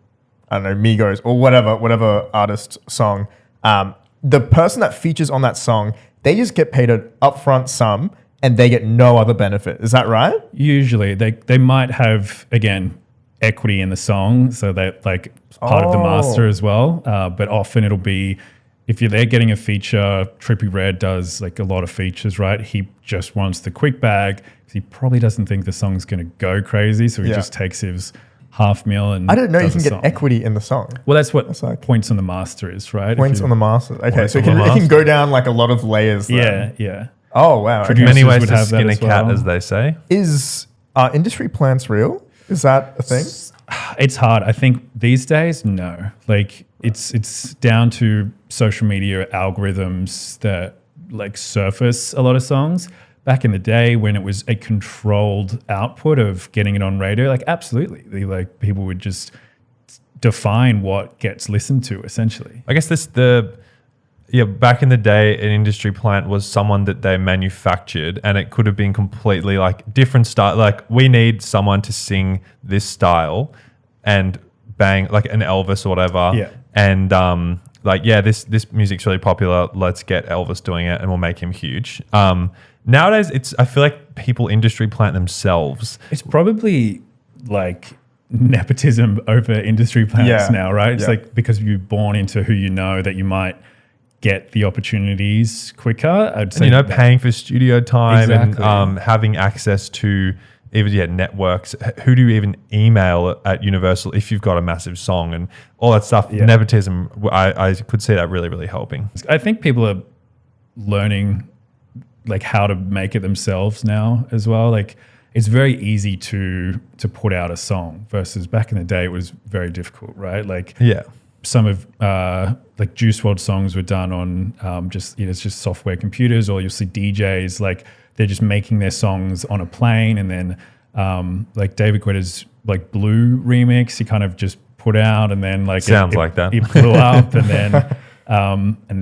S2: I don't know, Migos or whatever artist song, the person that features on that song, they just get paid an upfront sum and they get no other benefit. Is that right?
S1: Usually they might have, again, equity in the song, so that like part of the master as well. But often it'll be, if they're getting a feature, Trippie Redd does like a lot of features, right? He just wants the quick bag because he probably doesn't think the song's going to go crazy, so he just takes his $500,000 and
S2: I didn't know you
S1: does
S2: can
S1: a
S2: get
S1: song.
S2: equity in the song.
S1: Well, that's what
S2: That's like-
S1: points on the master is, right?
S2: Points on the master. Okay, so it
S3: on the
S2: can
S3: master.
S2: go down like a lot of layers. Then.
S1: Yeah.
S2: Oh wow. Okay.
S3: Many
S1: Producers
S3: ways
S1: would
S3: to
S1: have that
S3: skin a
S1: as
S3: cat,
S1: well.
S3: as they say.
S2: Are industry plants real? Is that a thing?
S1: It's hard. I think these days, no. Like it's down to social media algorithms that like surface a lot of songs. Back in the day when it was a controlled output of getting it on radio, like absolutely, like people would just define what gets listened to essentially.
S3: I guess back in the day, an industry plant was someone that they manufactured, and it could have been completely like different style. Like we need someone to sing this style and bang, like an Elvis or whatever.
S1: Yeah.
S3: And like, yeah, this music's really popular. Let's get Elvis doing it, and we'll make him huge. Nowadays, I feel like people industry plant themselves.
S1: It's probably like nepotism over industry plants now, right? It's like because you're born into who you know that you might get the opportunities quicker. I'd say,
S3: and, paying for studio time
S1: Exactly.
S3: and having access to even networks. Who do you even email at Universal if you've got a massive song and all that stuff?
S1: Yeah.
S3: Nepotism, I could see that really, really helping.
S1: I think people are learning like how to make it themselves now as well. Like it's very easy to put out a song versus back in the day it was very difficult, right? Like some of like Juice WRLD songs were done on it's just software computers, or you'll see DJs like they're just making their songs on a plane, and then like David Guetta's like Blue remix he kind of just put out, and then like
S3: sounds like that
S1: it blew up, and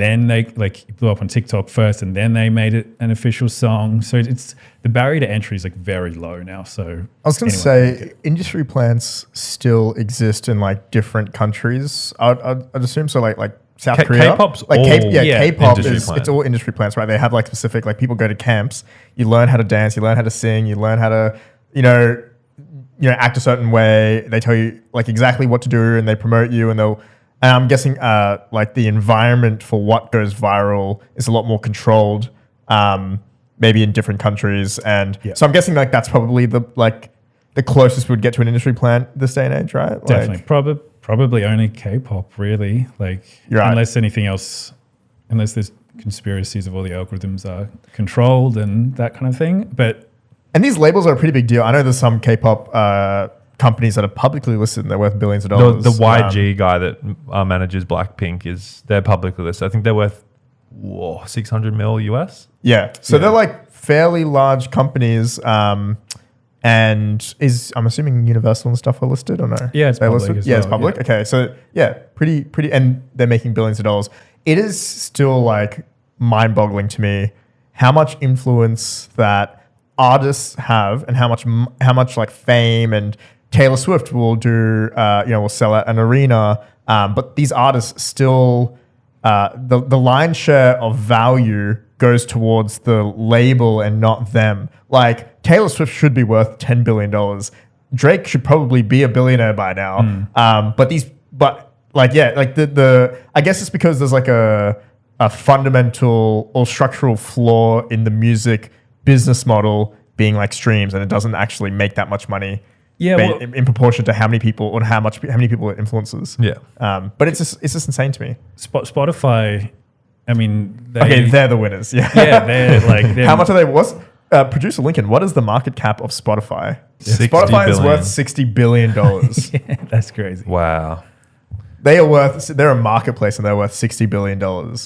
S1: then they like it blew up on TikTok first, and then they made it an official song. So it's the barrier to entry is like very low now. So
S2: I was going to say industry plants still exist in like different countries. I'd assume so. Like South Korea,
S3: K-pop's
S2: like
S3: all
S2: K-pop
S3: industry
S2: is
S3: plant.
S2: it's all industry plants, right? They have like specific like people go to camps. You learn how to dance, you learn how to sing, you learn how to act a certain way. They tell you like exactly what to do, and they promote you, and they'll. And I'm guessing like the environment for what goes viral is a lot more controlled, maybe in different countries. And so I'm guessing like that's probably the closest we'd get to an industry plant this day and age, right?
S1: Definitely. Probably only K-pop really. Like unless anything else, unless there's conspiracies of all the algorithms are controlled and that kind of thing.
S2: And these labels are a pretty big deal. I know there's some K-pop companies that are publicly listed and they're worth billions of dollars.
S3: The YG guy that manages Blackpink they're publicly listed. I think they're worth 600 mil US.
S2: Yeah. So they're like fairly large companies. And I'm assuming Universal and stuff are listed or no?
S1: Yeah, it's public as
S2: it's
S1: well,
S2: public.
S1: yeah.
S2: Okay. So pretty, and they're making billions of dollars. It is still like mind-boggling to me how much influence that artists have and how much like fame, and Taylor Swift will do, will sell at an arena. But these artists still, the lion's share of value goes towards the label and not them. Like Taylor Swift should be worth $10 billion. Drake should probably be a billionaire by now. I guess it's because there's like a fundamental or structural flaw in the music business model being like streams, and it doesn't actually make that much money. Yeah, in proportion to how many people or how many people it influences.
S3: Yeah,
S2: but it's just insane to me.
S1: Spotify, I mean,
S2: they're the winners. Yeah,
S1: they're like
S2: how much are they? Producer Lincoln, what is the market cap of Spotify?
S3: Spotify
S2: is worth $60 billion.
S1: Yeah, that's crazy.
S3: Wow,
S2: they're a marketplace and they're worth $60 billion.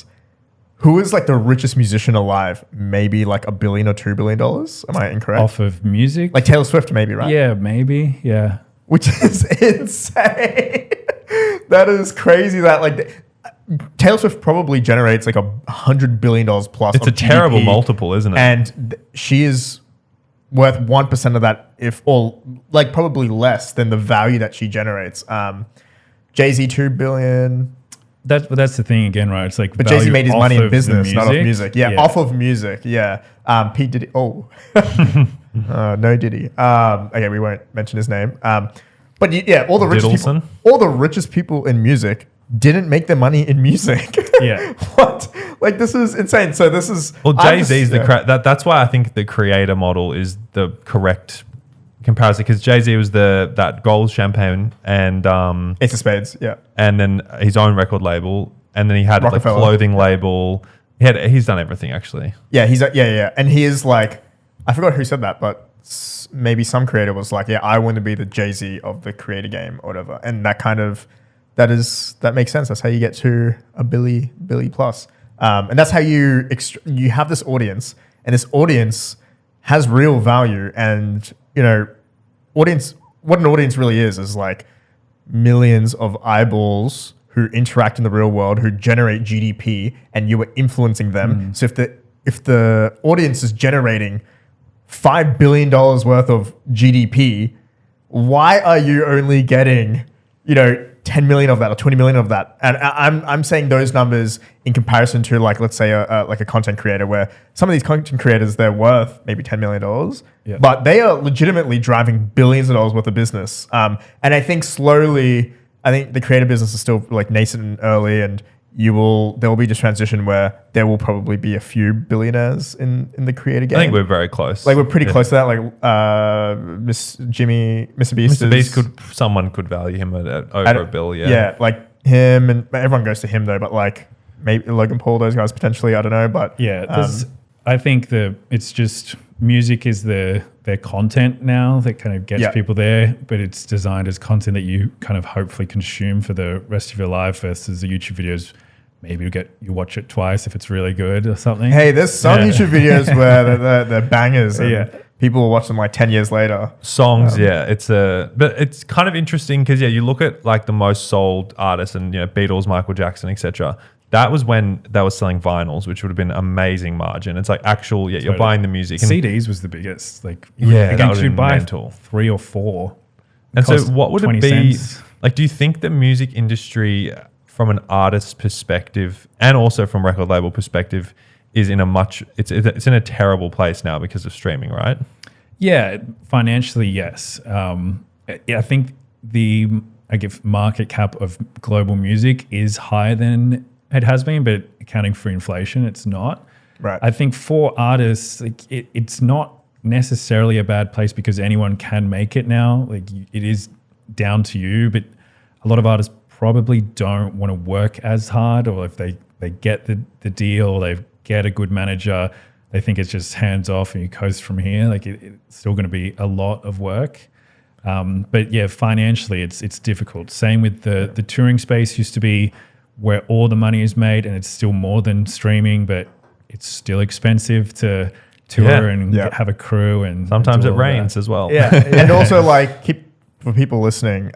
S2: Who is like the richest musician alive? Maybe like $1 billion or $2 billion. Am I incorrect?
S1: Off of music?
S2: Like Taylor Swift, maybe, right?
S1: Yeah, maybe. Yeah.
S2: Which is insane. That is crazy. That like Taylor Swift probably generates like $100 billion plus.
S3: It's a terrible multiple, isn't it?
S2: And she is worth 1% of that, like probably less than the value that she generates. Jay-Z $2 billion.
S1: That's the thing again, right? It's like,
S2: but Jay-Z made his money in business, not off music. Yeah, off of music. Yeah. Pete Diddy. Oh, no Diddy. Okay, we won't mention his name. But yeah, all the richest people in music didn't make their money in music.
S1: Yeah.
S2: What? Like this is insane. So this is
S3: Jay-Z's that's why I think the creator model is the correct comparison, because Jay-Z was that gold champagne and
S2: Ace of Spades, yeah,
S3: and then his own record label, and then he had like clothing label. He's done everything actually.
S2: Yeah, and he is like, I forgot who said that, but maybe some creator was like, yeah, I want to be the Jay-Z of the creator game or whatever, and that makes sense. That's how you get to a Billy plus, and that's how you have this audience, and this audience has real value, and what an audience really is like millions of eyeballs who interact in the real world, who generate GDP, and you are influencing them. So if the audience is generating $5 billion worth of GDP, why are you only getting, 10 million of that or 20 million of that. And I'm saying those numbers in comparison to like, let's say like a content creator, where some of these content creators, they're worth maybe $10 million,
S1: Yeah.
S2: but they are legitimately driving billions of dollars worth of business. And I think slowly, I think the creator business is still like nascent and early, and there will be this transition where there will probably be a few billionaires in the creator game.
S3: I think we're very close.
S2: Like we're pretty close to that. Like Mr. Beast.
S3: Mr. Beast someone could value him at over $1 billion.
S2: Yeah, like him, and everyone goes to him though. But like maybe Logan Paul, those guys potentially. I don't know. But
S1: Yeah, I think it's just music is their content now that kind of gets people there, but it's designed as content that you kind of hopefully consume for the rest of your life versus the YouTube videos. Maybe you watch it twice if it's really good or something.
S2: Hey, there's some YouTube videos where they're bangers and people will watch them like 10 years later.
S3: Songs, but it's kind of interesting because you look at like the most sold artists and Beatles, Michael Jackson, etc. That was when they were selling vinyls, which would have been amazing margin. It's like actual, you're buying the music. And
S1: CDs was the biggest. Like
S3: that would
S1: you'd buy
S3: mental.
S1: 3 or 4.
S3: And so what would it be?
S1: Cents.
S3: Like, do you think the music industry from an artist's perspective and also from record label perspective is in it's in a terrible place now because of streaming, right?
S1: Yeah, financially, yes. I think the market cap of global music is higher than it has been, but accounting for inflation, it's not.
S2: Right.
S1: I think for artists, like it's not necessarily a bad place because anyone can make it now. Like it is down to you, but a lot of artists probably don't want to work as hard, or if they get the deal, they get a good manager, they think it's just hands off and you coast from here. Like it's still going to be a lot of work. But yeah, financially it's difficult. Same with the touring space used to be where all the money is made, and it's still more than streaming, but it's still expensive to tour and have a crew, and
S3: sometimes
S1: do
S3: it
S1: all
S3: rains
S1: that.
S3: as well.
S2: Yeah, and also like for people listening,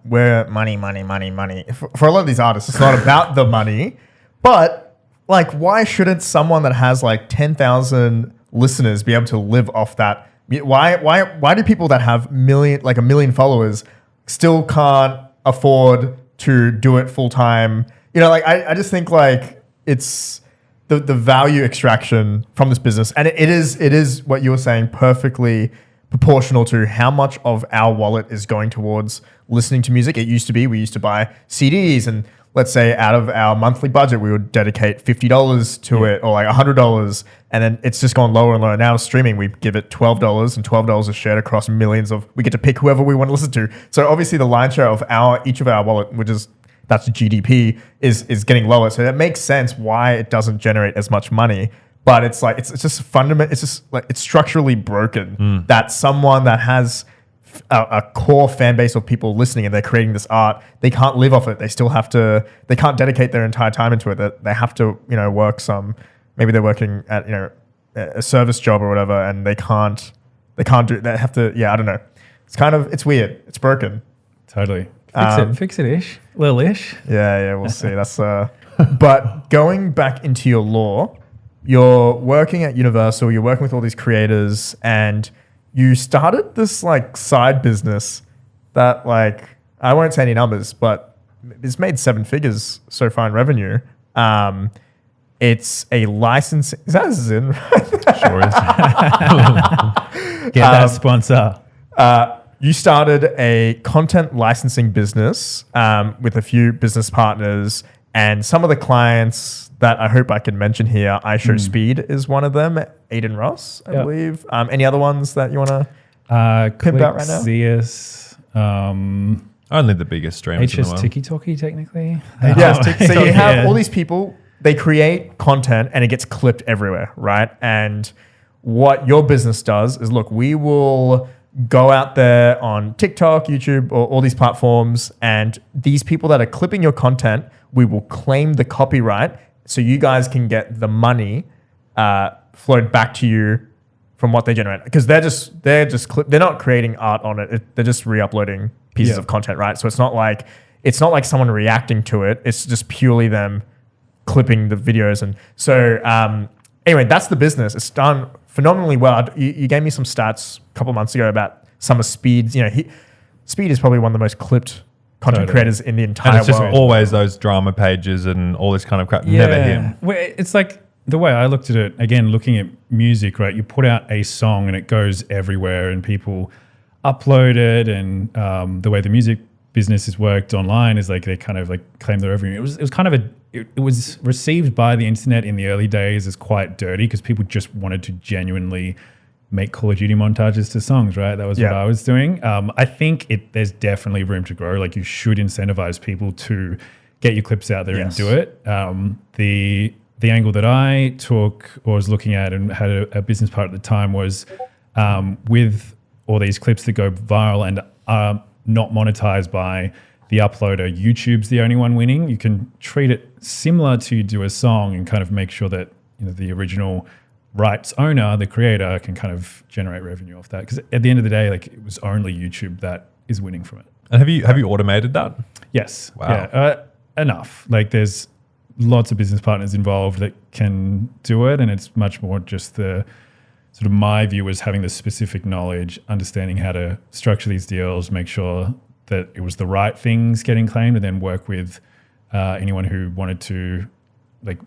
S2: we're money. For a lot of these artists, it's not about the money, but like, why shouldn't someone that has like 10,000 listeners be able to live off that? Why do people that have a million followers still can't afford to do it full time? I just think like it's the value extraction from this business, and it is what you were saying, perfectly proportional to how much of our wallet is going towards listening to music. It used to be we used to buy CDs, and let's say out of our monthly budget, we would dedicate $50 to it, or like $100, and then it's just gone lower and lower. Now streaming, we give it $12, and $12 is shared across millions of. We get to pick whoever we want to listen to. So obviously, the lion's share of each of our wallet, which is that's GDP, is getting lower. So that makes sense why it doesn't generate as much money. But it's like it's just fundamental. It's just like it's structurally broken that someone that has a core fan base of people listening and they're creating this art, they can't live off it. They still have to. They can't dedicate their entire time into it. They have to work some. Maybe they're working at a service job or whatever, and they can't do. They have to. Yeah, I don't know. It's weird. It's broken.
S1: Totally. Fix it ish. Little ish.
S2: Yeah, we'll see. That's but going back into your law, you're working at Universal, you're working with all these creators, and you started this like side business that like, I won't say any numbers, but it's made 7 figures so far in revenue. It's a license. Is that Zin?
S1: Sure is. Get that sponsor.
S2: You started a content licensing business with a few business partners, and some of the clients that I hope I can mention here, iShowSpeed is one of them, Aiden Ross, I believe. Any other ones that you want to pimp out right now?
S1: Zeus,
S3: only the biggest streamers in the
S1: HS
S3: world.
S1: Tiki technically.
S2: So you have all these people, they create content and it gets clipped everywhere, right? And what your business does is, look, we will go out there on TikTok, YouTube, or all these platforms, and these people that are clipping your content, we will claim the copyright so you guys can get the money flowed back to you from what they generate. Because they're not creating art on it. They're just re-uploading pieces of content, right? So it's not like someone reacting to it. It's just purely them clipping the videos. And so anyway, that's the business. It's done phenomenally well. You gave me some stats a couple months ago about some of Speed's. Speed is probably one of the most clipped content
S1: Totally.
S2: creators in the
S3: And
S2: entire
S3: it's just
S2: world.
S3: always those drama pages and all this kind of crap. Never him.
S1: Well, it's like the way I looked at it, again, looking at music, right? You put out a song and it goes everywhere and people upload it. And the way the music business is worked online is like they kind of like claim their revenue. It was kind of it was received by the internet in the early days as quite dirty because people just wanted to genuinely make Call of Duty montages to songs, right? That was what I was doing. I think there's definitely room to grow. Like you should incentivize people to get your clips out there and do it. The angle that I took or was looking at and had a business partner at the time was with all these clips that go viral and are not monetized by the uploader, YouTube's the only one winning. You can treat it similar to you do a song and kind of make sure that the original rights owner, the creator, can kind of generate revenue off that. Because at the end of the day, like it was only YouTube that is winning from it.
S3: And have you automated that?
S1: Yes.
S3: Wow.
S1: Yeah. Enough. Like there's lots of business partners involved that can do it, and it's much more just the sort of my view was having the specific knowledge, understanding how to structure these deals, make sure that it was the right things getting claimed, and then work with anyone who wanted to, like,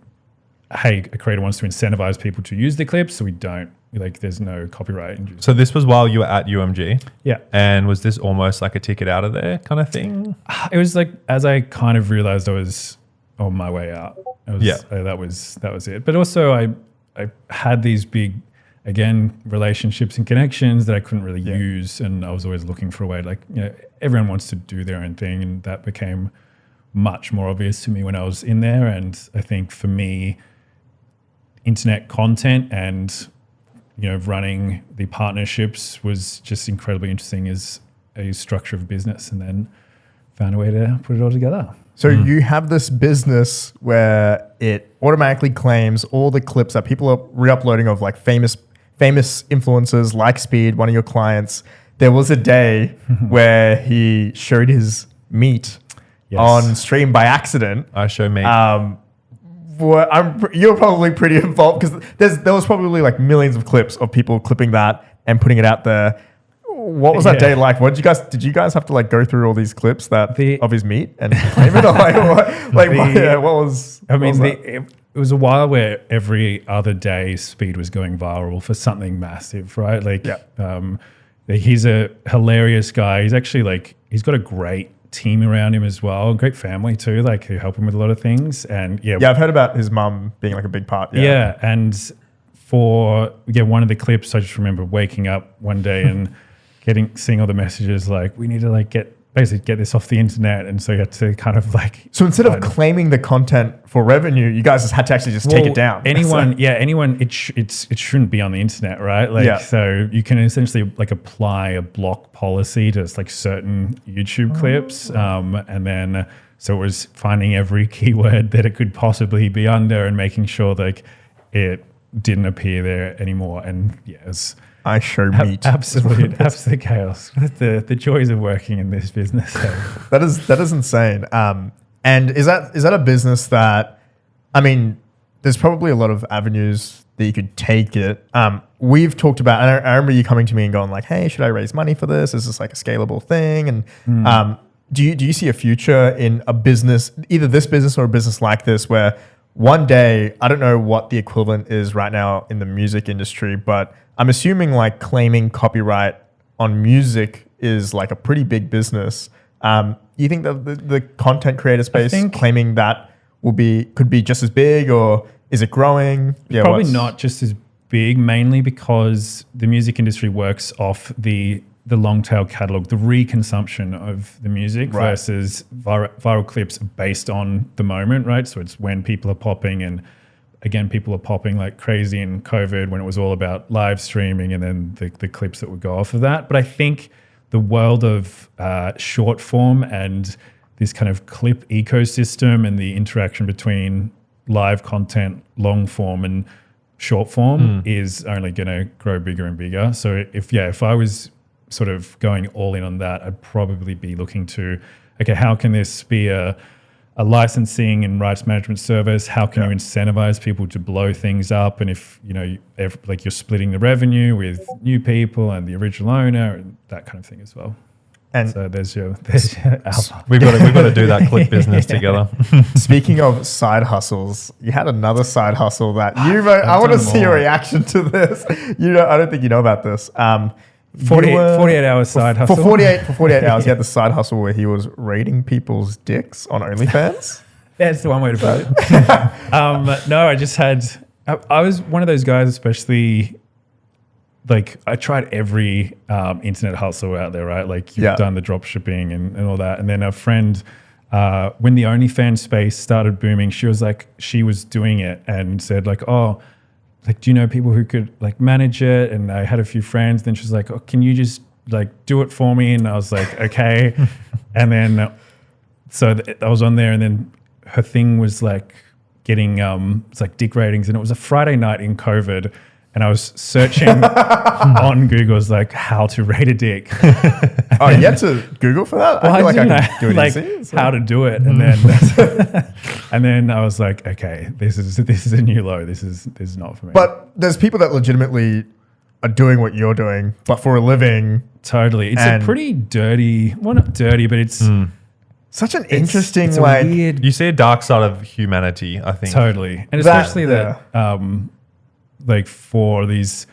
S1: hey, a creator wants to incentivize people to use the clips, so we don't, like, there's no copyright.
S3: So this was while you were at UMG?
S1: Yeah.
S3: And was this almost like a ticket out of there kind of thing?
S1: It was like, as I kind of realized I was on my way out. That was it. But also I had these big, again, relationships and connections that I couldn't really use, and I was always looking for a way, like, everyone wants to do their own thing, and that became much more obvious to me when I was in there. And I think for me, internet content and running the partnerships was just incredibly interesting as a structure of business, and then found a way to put it all together.
S2: So you have this business where it automatically claims all the clips that people are re-uploading of like famous influencers like Speed, one of your clients. There was a day where he showed his meat on stream by accident.
S3: I show meat.
S2: You're probably pretty involved because there was probably like millions of clips of people clipping that and putting it out there. What was that day like? Did you guys have to like go through all these clips of his meat and claim it? Or what was?
S1: It was a while where every other day Speed was going viral for something massive, right? He's a hilarious guy. He's actually he's got a great team around him as well, a great family too, like who help him with a lot of things. And
S2: I've heard about his mum being like a big part.
S1: And for one of the clips, I just remember waking up one day and seeing all the messages like, we need to get this off the internet, and so you had to kind of
S2: So instead of claiming the content for revenue, you guys just had to actually just take it down.
S1: Anyone, it shouldn't be on the internet, right? So you can essentially apply a block policy to certain YouTube clips, and then so it was finding every keyword that it could possibly be under and making sure it didn't appear there anymore. And
S2: I show meat.
S1: Absolute chaos. The joys of working in this business.
S2: That is insane. And is that a business that, there's probably a lot of avenues that you could take it. We've talked about, and I remember you coming to me and going like, hey, should I raise money for this? Is this like a scalable thing? And do you see a future in a business, either this business or a business like this, where one day, I don't know what the equivalent is right now in the music industry, but I'm assuming claiming copyright on music is like a pretty big business. You think that the content creator space claiming that could be just as big, or is it growing?
S1: Probably not just as big, mainly because the music industry works off the long tail catalog, the reconsumption of the music versus viral clips based on the moment, right? So it's when people are popping, and again, people are popping like crazy in COVID when it was all about live streaming, and then the clips that would go off of that. But I think the world of short form and this kind of clip ecosystem and the interaction between live content, long form and short form is only going to grow bigger and bigger. So if I was sort of going all in on that, I'd probably be looking to, okay, how can this be a licensing and rights management service? How can you incentivize people to blow things up? And if you're splitting the revenue with new people and the original owner and that kind of thing as well.
S2: And
S1: So there's your album.
S3: We've got to do that clip business together.
S2: speaking of side hustles, you had another side hustle that I want to
S1: done
S2: see your
S1: more.
S2: reaction to this. I don't think you know about this.
S1: 48 hours side hustle.
S2: For 48 hours, he had the side hustle where he was raiding people's dicks on OnlyFans.
S1: That's the one way to put it. No, I just had. I was one of those guys, especially. Like I tried every internet hustle out there, right? Like you've done the drop shipping and all that. And then a friend, when the OnlyFans space started booming, she was doing it and said like, oh, like, do you know people who could like manage it? And I had a few friends. Then she was like, oh, can you just like do it for me? And I was like, okay. And then, I was on there, and then her thing was like getting, it's like dick ratings. And it was a Friday night in COVID. And I was searching on Google, it's like how to rate a dick.
S2: Oh, you had to Google for that?
S1: Well,
S2: I feel like I
S1: know,
S2: could do it
S1: like
S2: easy. So.
S1: how to do it, and then and then I was like, okay, this is a new low. This is not for me.
S2: But there's people that legitimately are doing what you're doing, but for a living.
S1: Totally, it's a pretty dirty. Well, not dirty, but it's
S2: Such an interesting,
S1: it's
S2: like,
S1: a weird.
S3: You see a dark side of humanity, I think.
S1: Totally, and
S2: That-
S1: especially that. Like for these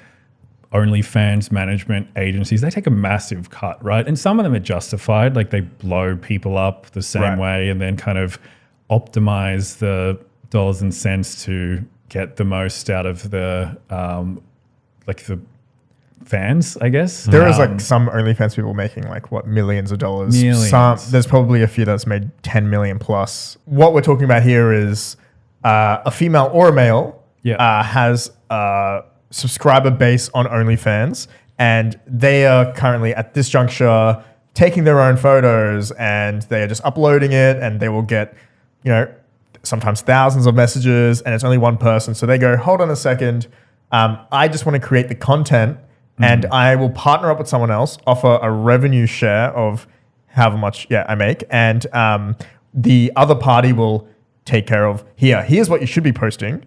S1: OnlyFans management agencies, they take a massive cut, right? And some of them are justified, like they blow people up the same way and then kind of optimize the dollars and cents to get the most out of the like the fans, I guess.
S2: there is like some OnlyFans people making like what, millions of dollars.
S1: Millions.
S2: There's probably a few that's made 10 million plus. What we're talking about here is a female or a male has a subscriber base on OnlyFans, and they are currently at this juncture taking their own photos, and they are just uploading it, and they will get, sometimes thousands of messages, and it's only one person. So they go, hold on a second, I just want to create the content, and I will partner up with someone else, offer a revenue share of however much I make, and the other party will take care of, here's what you should be posting.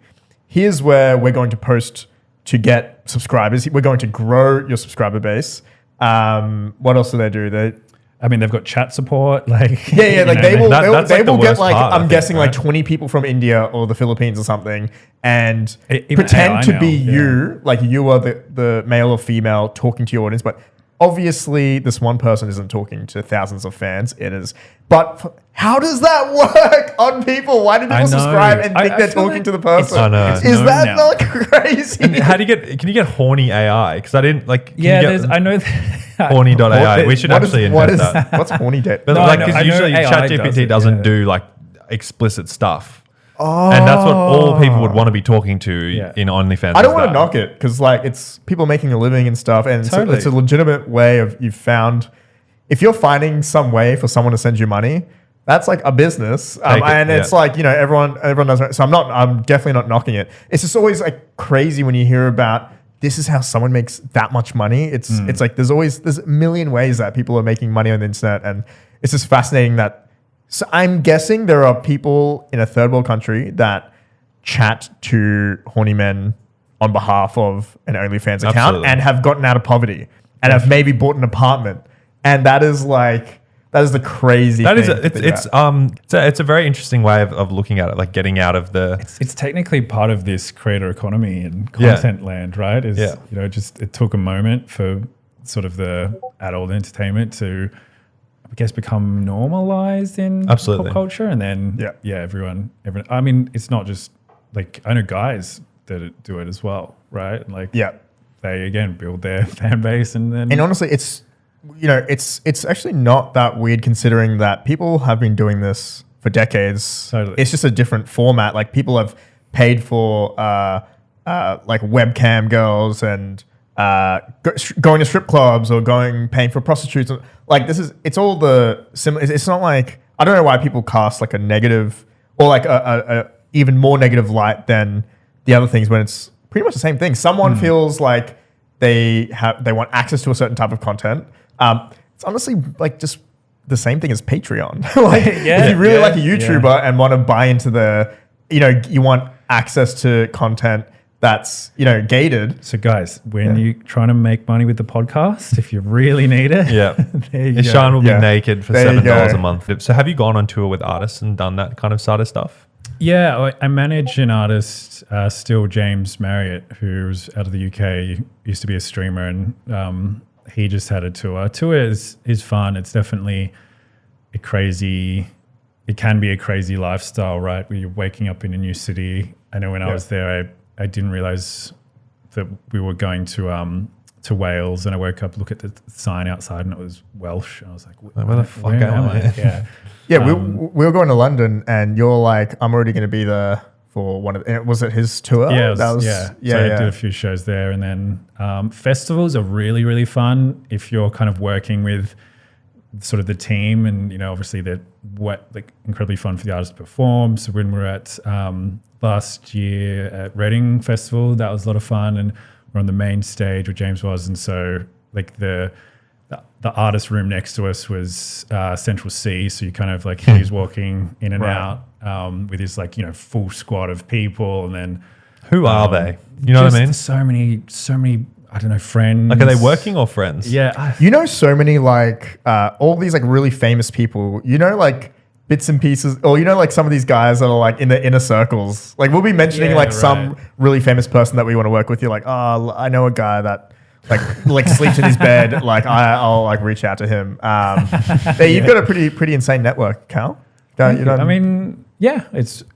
S2: Here's where we're going to post to get subscribers. We're going to grow your subscriber base. What else do they do?
S1: They've got chat support. Like
S2: like they will
S3: that's like the
S2: get
S3: worst
S2: like
S3: part, I
S2: I'm
S3: think,
S2: guessing like
S3: right?
S2: 20 people from India or the Philippines or something, and
S1: Even
S2: pretend
S1: AI
S2: to
S1: now,
S2: be you, like you are the male or female talking to your audience, but obviously this one person isn't talking to thousands of fans. It is. But how does that work on people? Why do
S1: I
S2: people
S1: know.
S2: subscribe and think
S1: I
S2: they're
S1: feel
S2: talking
S1: like
S2: to the person?
S3: I know.
S1: it's
S2: Is
S1: known
S2: that
S1: now.
S2: not crazy?
S3: And can you get horny AI? Because I didn't like.
S1: I know.
S3: Horny.ai. We should actually invent that.
S2: What's horny date?
S3: But
S1: No,
S3: like,
S1: I know
S3: because usually
S1: AI does
S3: ChatGPT
S1: it,
S3: doesn't do like explicit stuff. Oh. And that's what all people would want to be talking to in OnlyFans.
S2: I don't want to knock it because like it's people making a living and stuff, and
S1: Totally.
S2: it's a legitimate way of you've found. If you're finding some way for someone to send you money, that's like a business, it's like everyone does it. So I'm definitely not knocking it. It's just always like crazy when you hear about this is how someone makes that much money. It's like there's a million ways that people are making money on the internet, and it's just fascinating that. So I'm guessing there are people in a third world country that chat to horny men on behalf of an OnlyFans account
S3: Absolutely.
S2: and have gotten out of poverty and have maybe bought an apartment. And that is the crazy
S3: That is
S2: thing.
S3: it's a very interesting way of looking at it, like getting out of the.
S1: It's technically part of this creator economy and content land, right? It took a moment for sort of the adult entertainment to, I guess, become normalized in
S3: Absolutely.
S1: pop culture, and then everyone. I mean, it's not just like I know guys that do it as well, right? And like they again build their fan base, and then
S2: honestly, it's actually not that weird considering that people have been doing this for decades.
S1: Totally.
S2: It's just a different format. Like people have paid for like webcam girls and going to strip clubs or paying for prostitutes. Like it's all the similar. It's not like, I don't know why people cast like a negative or like a even more negative light than the other things when it's pretty much the same thing. Someone feels like they want access to a certain type of content. It's honestly like just the same thing as Patreon. If you really like a YouTuber and want to buy into you want access to content that's, gated.
S1: So guys, when you're trying to make money with the podcast, if you really need it,
S3: Yeah.
S1: there you
S3: Ishan
S1: go.
S3: will be naked for
S2: There you
S3: $7 a
S2: go.
S3: month. So have you gone on tour with artists and done that kind of side of stuff?
S1: Yeah, I manage an artist, still James Marriott, who's out of the UK, used to be a streamer, and he just had a tour. Tour is fun. It's definitely it can be a crazy lifestyle, right? Where you're waking up in a new city. I know when I was there, I didn't realize that we were going to Wales, and I woke up, look at the sign outside, and it was Welsh. And I was like,
S3: where the fuck am I?
S1: Yeah.
S2: Yeah, we were going to London, and you're like, I'm already going to be there for one of. Was it his tour?
S1: Yeah,
S2: So
S1: I did a few shows there, and then festivals are really, really fun if you're kind of working with sort of the team, and obviously they're incredibly fun for the artists to perform. So when we were at last year at Reading Festival, that was a lot of fun, and we're on the main stage where James was, and so like the artist room next to us was Central C, so you kind of like he's walking in and out with his full squad of people, and then
S3: Who are they? You know what I mean?
S1: So many I don't know, friends.
S3: Like, are they working or friends?
S1: Yeah,
S2: So many all these really famous people. Bits and pieces, or some of these guys that are in the inner circles. Like we'll be mentioning some really famous person that we want to work with. You're like, oh, I know a guy that sleeps in his bed. I'll reach out to him. You've got a pretty insane network, Cal.
S1: I mean, yeah,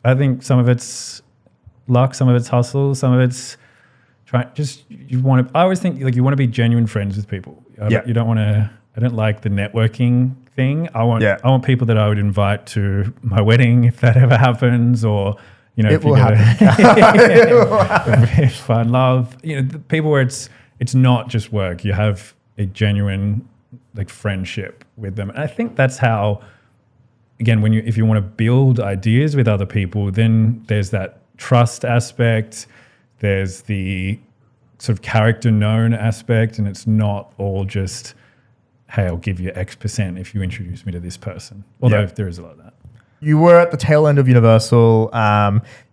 S1: I think some of it's luck, some of it's hustle, some of it's I always think you want to be genuine friends with people. You don't want to. I don't like the networking thing. I want people that I would invite to my wedding if that ever happens, or
S2: it will happen.
S1: Fun, love. The people where it's not just work. You have a genuine friendship with them, and I think that's how. Again, if you want to build ideas with other people, then there's that trust aspect. There's the sort of character known aspect, and it's not all just, hey, I'll give you X% if you introduce me to this person. Although there is a lot of that.
S2: You were at the tail end of Universal.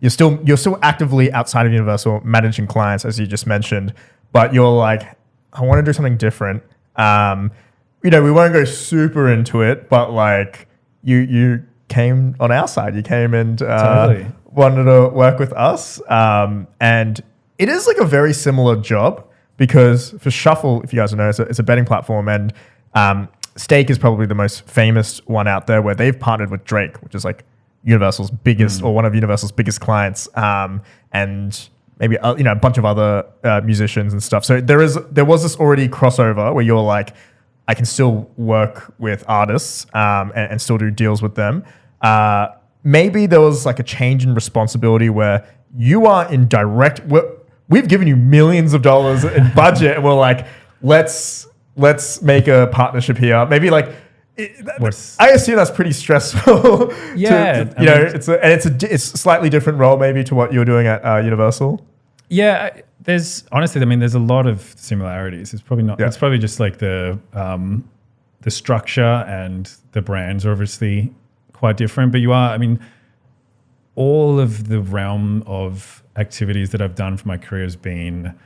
S2: You're still actively outside of Universal, managing clients, as you just mentioned. But you're like, I want to do something different. We won't go super into it, but you came on our side. You came and wanted to work with us. And it is a very similar job, because for Shuffle, if you guys know, it's a betting platform, and Stake is probably the most famous one out there, where they've partnered with Drake, which is Universal's biggest or one of Universal's biggest clients, and maybe a bunch of other musicians and stuff. So there was this already crossover where you're like, I can still work with artists and still do deals with them. Maybe there was a change in responsibility where you are in direct. We've given you millions of dollars in budget, and we're like, let's make a partnership here. Maybe I assume that's pretty stressful.
S1: Yeah,
S2: it's a slightly different role maybe to what you were doing at Universal.
S1: Yeah, there's honestly, there's a lot of similarities. It's probably not. Yeah. It's probably just the structure and the brands are obviously quite different. But all of the realm of activities that I've done for my career has been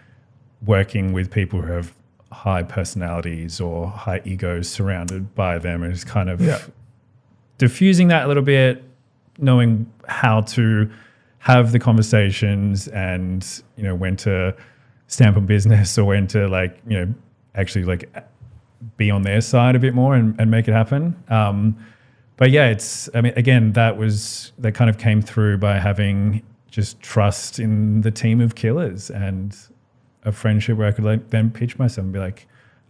S1: working with people who have high personalities or high egos surrounded by them, and it's kind of diffusing that a little bit, knowing how to have the conversations and when to stamp on business or when to actually be on their side a bit more and make it happen. But yeah, again, that kind of came through by having just trust in the team of killers and a friendship where I could then pitch myself and be like,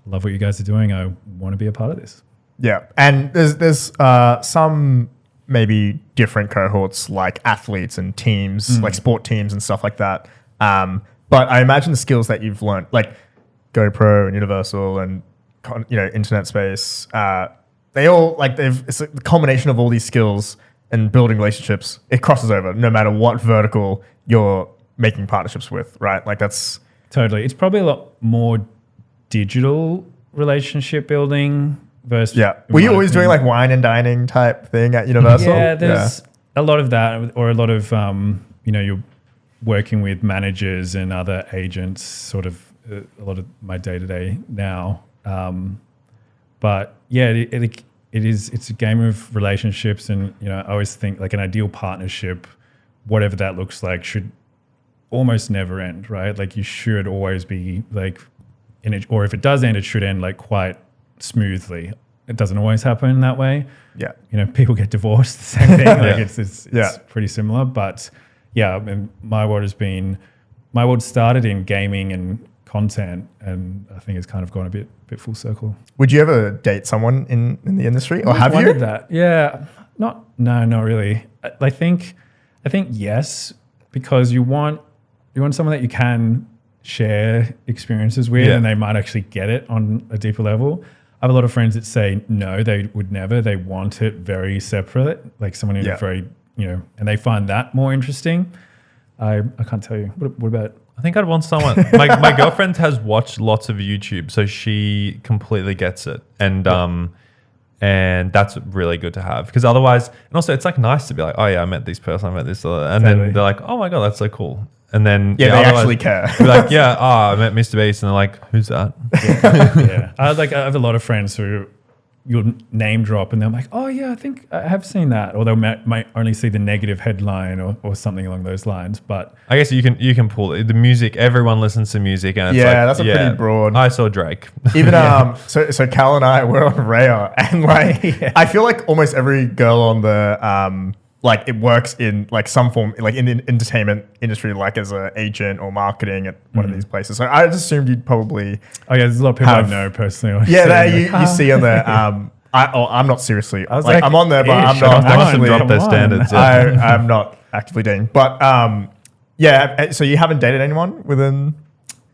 S1: I love what you guys are doing. I want to be a part of this.
S2: Yeah. And there's some maybe different cohorts like athletes and teams, like sport teams and stuff like that. But I imagine the skills that you've learned, like GoPro and Universal and internet space, they all it's a combination of all these skills and building relationships. It crosses over no matter what vertical you're making partnerships with, right? That's
S1: totally. It's probably a lot more digital relationship building versus.
S2: Yeah. Were you always doing wine and dining type thing at Universal?
S1: Yeah, there's a lot of that, or a lot of working with managers and other agents, sort of a lot of my day to day now. But yeah, it's a game of relationships, and I always think like an ideal partnership, whatever that looks like, should almost never end, right? Like you should always be like in it, or if it does end, it should end like quite smoothly. It doesn't always happen that way.
S2: Yeah.
S1: People get divorced, the same thing. Like
S3: Yeah.
S1: it's pretty similar. But yeah, I mean, my world started in gaming and content, and I think it's kind of gone a bit full circle.
S2: Would you ever date someone in the industry, or have you?
S1: Wondered that. Yeah. Not really. I think yes, because you want someone that you can share experiences with, and they might actually get it on a deeper level. I have a lot of friends that say no, they would never. They want it very separate, like someone who's very, and they find that more interesting. I can't tell you. What about?
S3: I think I'd want someone. My girlfriend has watched lots of YouTube, so she completely gets it, and that's really good to have, because otherwise, and also it's like nice to be like, oh yeah, I met this person, I met this, and then they're like, oh my god, that's so cool. And then
S2: they actually care.
S3: Be like, yeah, I met Mr. Beast, and they're like, who's that?
S1: Yeah. I have a lot of friends who you'll name drop, and they're like, oh yeah, I think I have seen that, or they might only see the negative headline or something along those lines. But
S3: I guess you can pull it. The music. Everyone listens to music, and it's
S2: that's a pretty broad.
S3: I saw Drake.
S2: Even so Cal and I were on Raya, and I feel like almost every girl on the like it works in like some form, like in the entertainment industry, like as an agent or marketing at one of these places. So I just assumed you'd probably.
S1: Oh yeah, there's a lot of people I know personally.
S2: Yeah, that you see on the. I'm not seriously. I was like, I'm on there, but I'm not.
S3: They must have dropped their standards.
S2: I'm not actively dating, but yeah. So you haven't dated anyone within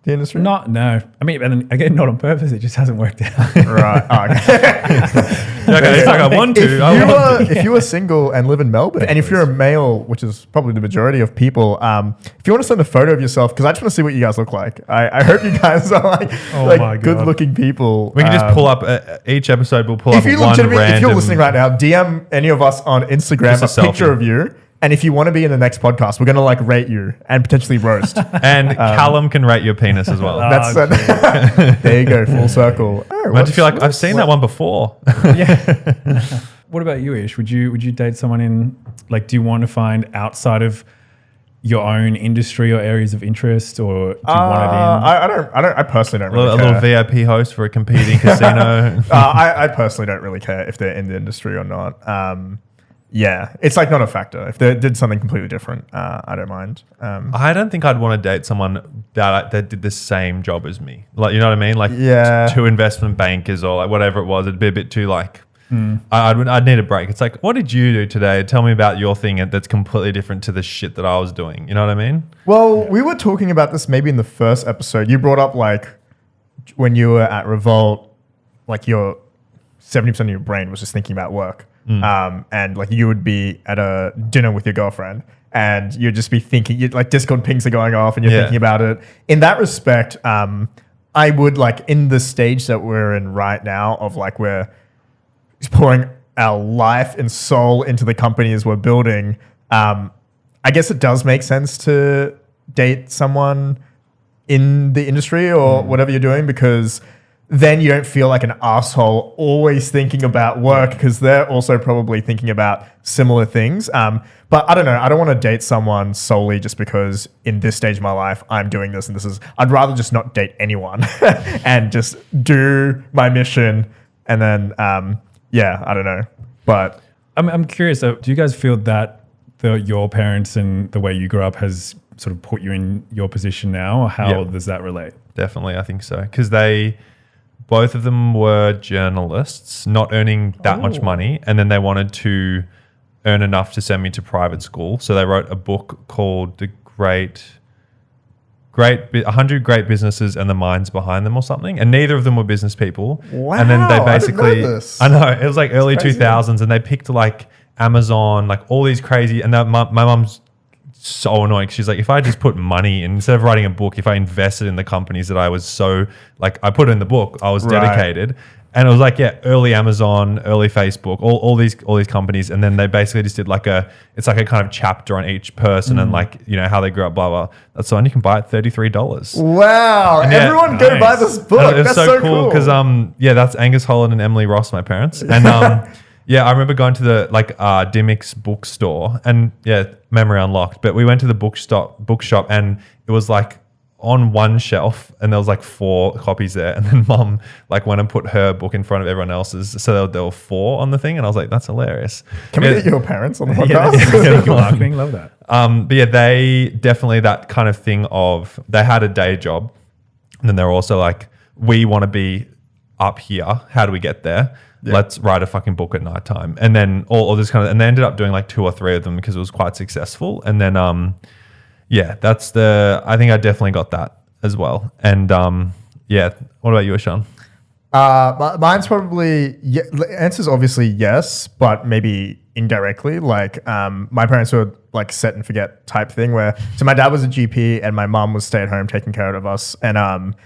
S2: the industry?
S1: No. I mean, and then, again, not on purpose. It just hasn't worked out.
S2: Right.
S3: Okay. It's like I want to.
S2: If you were single and live in Melbourne, and if you're a male, which is probably the majority of people, if you want to send a photo of yourself, because I just want to see what you guys look like. I hope you guys are good-looking people.
S3: We can just pull up each episode. We'll pull up one random.
S2: If you're listening right now, DM any of us on Instagram a picture of you. And if you want to be in the next podcast, we're going to rate you and potentially roast.
S3: And Calum can rate your penis as well.
S2: There you go, full circle.
S3: Imagine feel like I've seen that one before.
S1: Yeah. What about you, Ish? Would you date someone in do you want to find outside of your own industry or areas of interest, or do you want it in?
S2: I personally don't really
S3: care.
S2: A
S3: little VIP host for a competing casino.
S2: I personally don't really care if they're in the industry or not. Yeah, it's not a factor. If they did something completely different, I don't mind.
S3: I don't think I'd want to date someone that did the same job as me. You know what I mean? Two investment bankers or whatever it was. It'd be a bit too I'd need a break. It's what did you do today? Tell me about your thing that's completely different to the shit that I was doing. You know what I mean?
S2: Well, we were talking about this maybe in the first episode. You brought up when you were at Revolt, your 70% of your brain was just thinking about work. And you would be at a dinner with your girlfriend and you'd just be thinking, Discord pings are going off and you're thinking about it. In that respect, I would in the stage that we're in right now of we're pouring our life and soul into the companies we're building. I guess it does make sense to date someone in the industry or whatever you're doing, because then you don't feel like an asshole always thinking about work, because they're also probably thinking about similar things. But I don't know. I don't want to date someone solely just because in this stage of my life, I'm doing this and this is, I'd rather just not date anyone and just do my mission. And then, I don't know. But
S1: I'm curious, do you guys feel that your parents and the way you grew up has sort of put you in your position now, or how does that relate?
S3: Definitely. I think so. Because both of them were journalists, not earning that much money, and then they wanted to earn enough to send me to private school. So they wrote a book called 100 Great Businesses and the Minds Behind Them or something. And neither of them were business people.
S2: Wow,
S3: and then they basically,
S2: I didn't know this.
S3: I know, it was early 2000s, and they picked Amazon, all these crazy, and my mum's so annoying. She's if I just put money in, instead of writing a book, if I invested in the companies that I was so I put in the book, I was dedicated. And it was like, early Amazon, early Facebook, all these companies. And then they basically just did it's like a kind of chapter on each person and like, how they grew up, blah, blah. That's the one you can buy at $33.
S2: Wow.
S3: And
S2: Everyone go buy this book.
S3: It's
S2: That's
S3: so
S2: cool.
S3: Because, that's Angus Holland and Emily Ross, my parents. And I remember going to the Dimmick's bookstore and memory unlocked. But we went to the bookshop and it was like on one shelf and there was like 4 copies there. And then mum like went and put her book in front of everyone else's. So there were 4 on the thing. And I was like, that's hilarious.
S2: Can we get your parents on the podcast?
S1: Yeah, marketing, love that.
S3: But they definitely that kind of thing of they had a day job. And then they're also like, we want to be up here. How do we get there? Yeah. Let's write a fucking book at nighttime. And then all this kind of, and they ended up doing like 2 or 3 of them because it was quite successful. And then, I think I definitely got that as well. And what about you, Ishan?
S2: Mine's probably, the answer's obviously yes, but maybe indirectly. Like, my parents were like set and forget type thing so my dad was a GP and my mom was stay at home taking care of us. And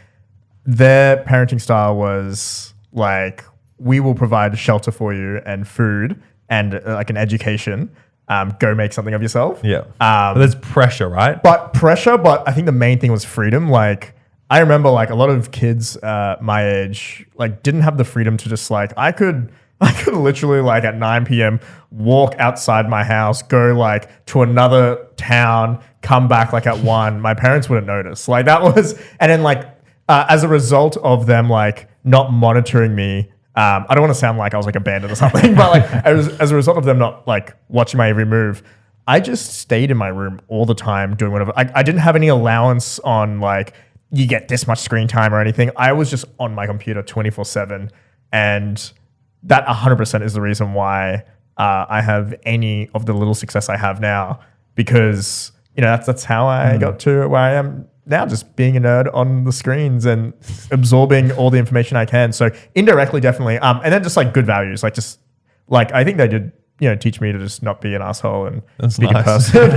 S2: their parenting style was like, we will provide shelter for you and food and like an education. Go make something of yourself.
S3: Yeah. But there's pressure, right?
S2: But I think the main thing was freedom. Like, I remember like a lot of kids my age like didn't have the freedom to just like, I could literally like at 9 p.m. walk outside my house, go like to another town, come back like at 1. My parents wouldn't notice. Like that was, and then like as a result of them like not monitoring me, I don't want to sound like I was like abandoned or something, but like as a result of them not like watching my every move, I just stayed in my room all the time doing whatever. I didn't have any allowance on like, you get this much screen time or anything. I was just on my computer 24/7. And that 100% is the reason why I have any of the little success I have now, because, that's how I got to where I am now, just being a nerd on the screens and absorbing all the information I can. So indirectly, definitely. And then just like good values, like just like, I think they did, teach me to just not be an asshole and be a good person.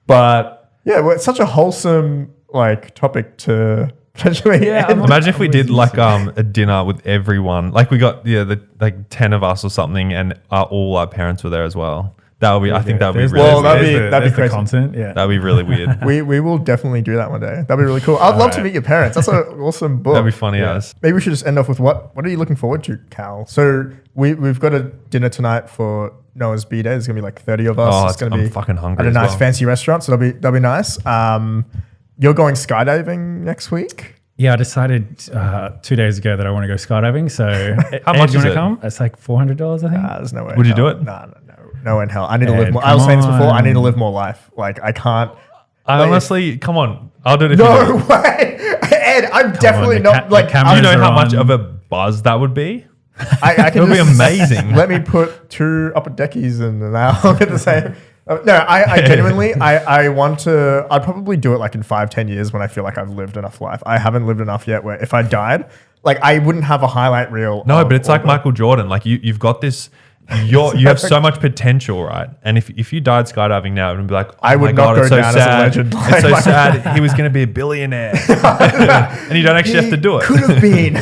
S2: But yeah, well, it's such a wholesome like topic to potentially.
S1: Yeah,
S3: imagine if we did like a dinner with everyone, like we got the like 10 of us or something, and all our parents were there as well. That would be. I think that would be really.
S2: Well, that'd be crazy.
S1: Content. Yeah,
S3: that'd be really weird.
S2: We will definitely do that one day. That'd be really cool. I'd love to meet your parents. That's an awesome book.
S3: That'd be funny. As
S2: maybe we should just end off with what are you looking forward to, Cal? So we've got a dinner tonight for Noah's B-Day. There's gonna be like 30 of us. It's gonna be
S3: fucking hungry
S2: at a nice fancy restaurant. So that'll be nice. You're going skydiving next week?
S1: Yeah, I decided 2 days ago that I want to go skydiving. So
S3: how much
S1: do you
S3: is
S1: want to
S3: it?
S1: come? It's like $400, I think.
S2: There's no way.
S3: Would you do it?
S2: No in hell. I need to live more. I was saying this before. I need to live more life. Like I can't.
S3: Honestly, come on. I'll do it if
S2: no
S3: you do it.
S2: way. Ed, I'm definitely not like.
S3: Do you know how much of a buzz that would be?
S2: I can
S3: it would be amazing.
S2: Let me put 2 upper deckies and then I'll get the same. No, I genuinely, I want to, I'd probably do it like in 5-10 years when I feel like I've lived enough life. I haven't lived enough yet where if I died, like I wouldn't have a highlight reel.
S3: No, but it's like Michael Jordan. Like you've got this, you have so much potential, right? And if you died skydiving now, it would be like, oh
S2: I would not go down as a legend.
S3: It's so sad. He was going to be a billionaire. And you don't actually have to do it.
S2: Could have been.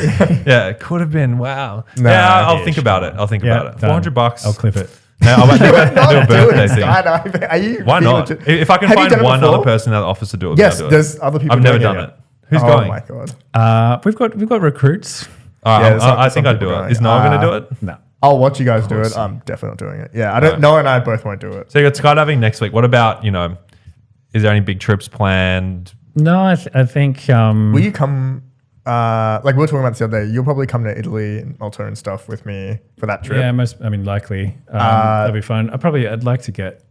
S3: Yeah, it could have been. Wow.
S2: No,
S3: yeah, I'll think about it. $400.
S1: I'll clip it.
S3: No, I might do a birthday thing.
S2: Skydiving. Are you?
S3: Why not? If I can find one other person in the office to do it,
S2: yes, there's other people.
S3: I've never done it. Who's going?
S2: Oh my god.
S1: We've got recruits.
S3: I think I'd do it. Is Noah going to do it?
S1: No.
S2: I'll watch you guys do it. I'm definitely not doing it. Yeah, I don't. Noah and I both won't do it.
S3: So you got skydiving next week. What about is there any big trips planned?
S1: No, I think.
S2: Will you come? Like we were talking about this the other day, you'll probably come to Italy and Malta and stuff with me for that trip.
S1: Yeah, likely. That'd be fun. I'd like to get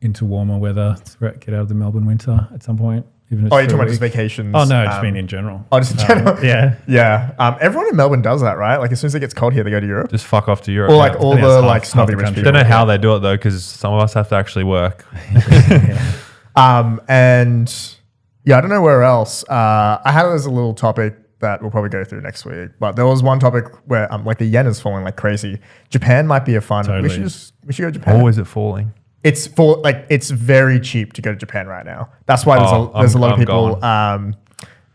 S1: into warmer weather, get out of the Melbourne winter at some point.
S2: You're talking about just vacations?
S1: Oh no, just mean in general.
S2: Oh, just in general.
S1: Yeah.
S2: Everyone in Melbourne does that, right? Like as soon as it gets cold here, they go to Europe.
S3: Just fuck off to Europe.
S2: Or like all the like snobby rich people.
S3: Don't know how they do it though, because some of us have to actually work.
S2: And yeah, I don't know where else. I had it as a little topic that we'll probably go through next week. But there was one topic where like the yen is falling like crazy. Japan might be a fun.
S1: Totally.
S2: We should go to Japan.
S3: Oh, is it falling?
S2: It's very cheap to go to Japan right now. That's why there's a lot of people.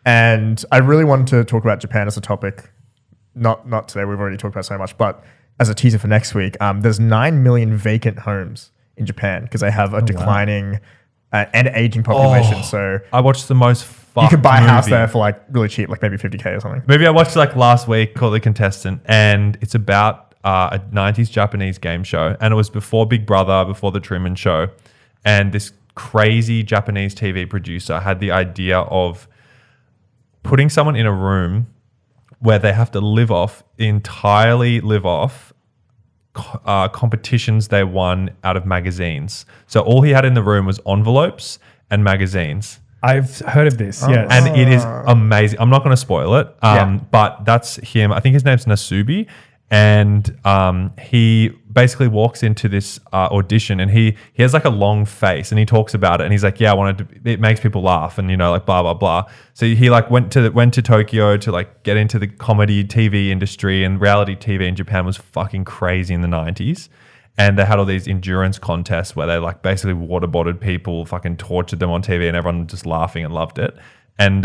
S2: And I really wanted to talk about Japan as a topic not today. We've already talked about so much, but as a teaser for next week, there's 9 million vacant homes in Japan because they have a declining and aging population. So
S3: I watched the most fucked
S2: you could buy a house
S3: movie.
S2: there for like really cheap, like maybe 50K or something.
S3: Maybe I watched like last week called The Contestant, and it's about a 90s Japanese game show, and it was before Big Brother, before The Truman Show, and this crazy Japanese TV producer had the idea of putting someone in a room where they have to entirely live off competitions they won out of magazines. So all he had in the room was envelopes and magazines.
S1: I've heard of this, yes.
S3: And it is amazing. I'm not going to spoil it, but that's him. I think his name's Nasubi. And he basically walks into this audition, and he has like a long face, and he talks about it, and he's like, yeah, it makes people laugh, and like blah blah blah. So he like went to Tokyo to like get into the comedy TV industry, and reality TV in Japan was fucking crazy in the 90s. And they had all these endurance contests where they like basically waterboarded people, fucking tortured them on TV, and everyone was just laughing and loved it. And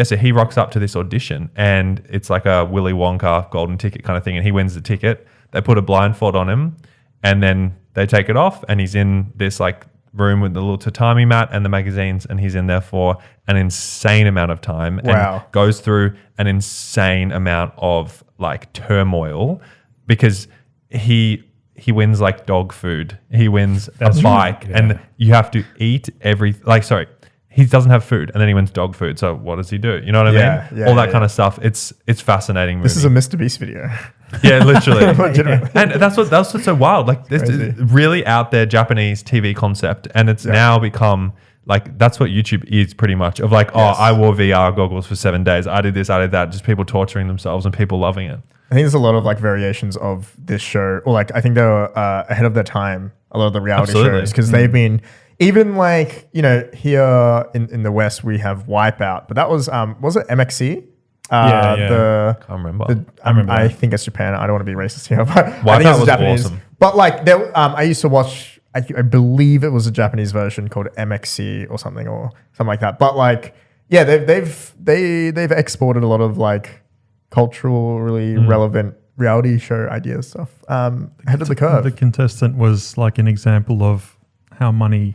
S3: so he rocks up to this audition, and it's like a Willy Wonka golden ticket kind of thing, and he wins the ticket. They put a blindfold on him, and then they take it off, and he's in this like room with the little tatami mat and the magazines, and he's in there for an insane amount of time and goes through an insane amount of like turmoil because he wins like dog food. He wins a bike, and you have to eat he doesn't have food, and then he wins dog food. So what does he do? You know what I mean?
S2: Yeah,
S3: all that kind of stuff. It's fascinating.
S2: This is a Mr. Beast video.
S3: Yeah, literally. And that's what's so wild. Like this is really out there Japanese TV concept, and it's now become like that's what YouTube is pretty much. Of like, I wore VR goggles for 7 days. I did this, I did that. Just people torturing themselves and people loving it.
S2: I think there's a lot of like variations of this show, or like I think they were ahead of their time. A lot of the reality shows because they've been. Even like, here in the West, we have Wipeout, but that was it MXC?
S3: Can't remember.
S2: I think it's Japan. I don't want to be racist here, but
S3: Wipeout
S2: I think it's
S3: was
S2: Japanese.
S3: awesome.
S2: But like, I used to watch, I believe it was a Japanese version called MXC or something like that. But like, yeah, they've exported a lot of like cultural, really relevant reality show ideas stuff ahead of the curve.
S4: The Contestant was like an example of how money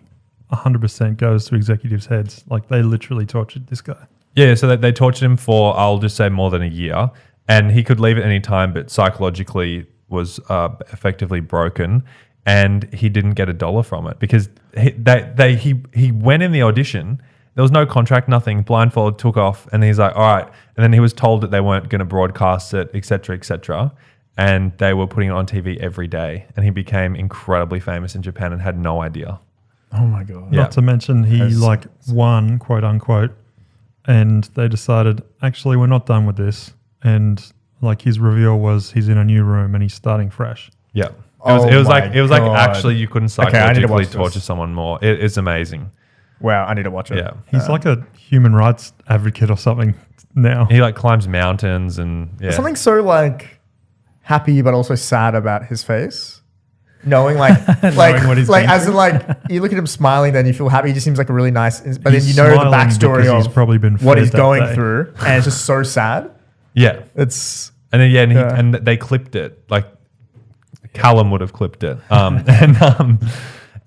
S4: 100% goes to executives' heads. Like they literally tortured this guy.
S3: Yeah, so they tortured him for, I'll just say more than a year. And he could leave at any time, but psychologically was effectively broken. And he didn't get $1 from it because he went in the audition. There was no contract, nothing. Blindfold, took off. And he's like, all right. And then he was told that they weren't going to broadcast it, et cetera, et cetera. And they were putting it on TV every day. And he became incredibly famous in Japan and had no idea.
S1: Oh my God.
S4: Not to mention he won, quote unquote, and they decided, actually, we're not done with this. And like his reveal was he's in a new room and he's starting fresh.
S3: Yeah. It was like actually you couldn't psychologically torture someone more. It's amazing.
S2: Wow, I need to watch it.
S3: Yeah.
S4: He's like a human rights advocate or something now.
S3: He like climbs mountains and
S2: There's something so like happy but also sad about his face. Knowing what he's like as in like you look at him smiling, then you feel happy. He just seems like a really nice, but then you know the backstory of
S4: he's probably been
S2: what he's going through, and it's just so sad.
S3: Yeah,
S2: it's
S3: and then and they clipped it. Like Calum would have clipped it,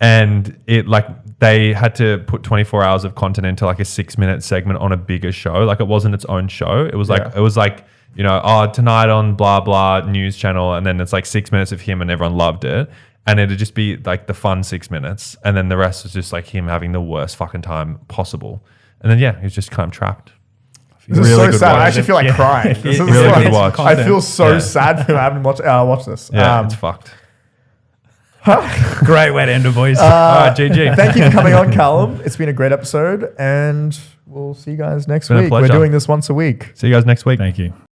S3: and it like they had to put 24 hours of content into like a 6-minute segment on a bigger show. Like it wasn't its own show. It was like tonight on blah blah news channel, and then it's like 6 minutes of him and everyone loved it. And it'd just be like the fun 6 minutes. And then the rest was just like him having the worst fucking time possible. And then, he was just kind of trapped.
S2: This is so sad. I actually feel like crying. This is
S3: really good watch.
S2: I feel so sad for having watch this.
S3: Yeah, it's fucked.
S1: Great way to end it, boys.
S3: All right, GG.
S2: Thank you for coming on, Calum. It's been a great episode. And we'll see you guys next week.
S3: We're
S2: doing this once a week.
S3: See you guys next week.
S1: Thank you.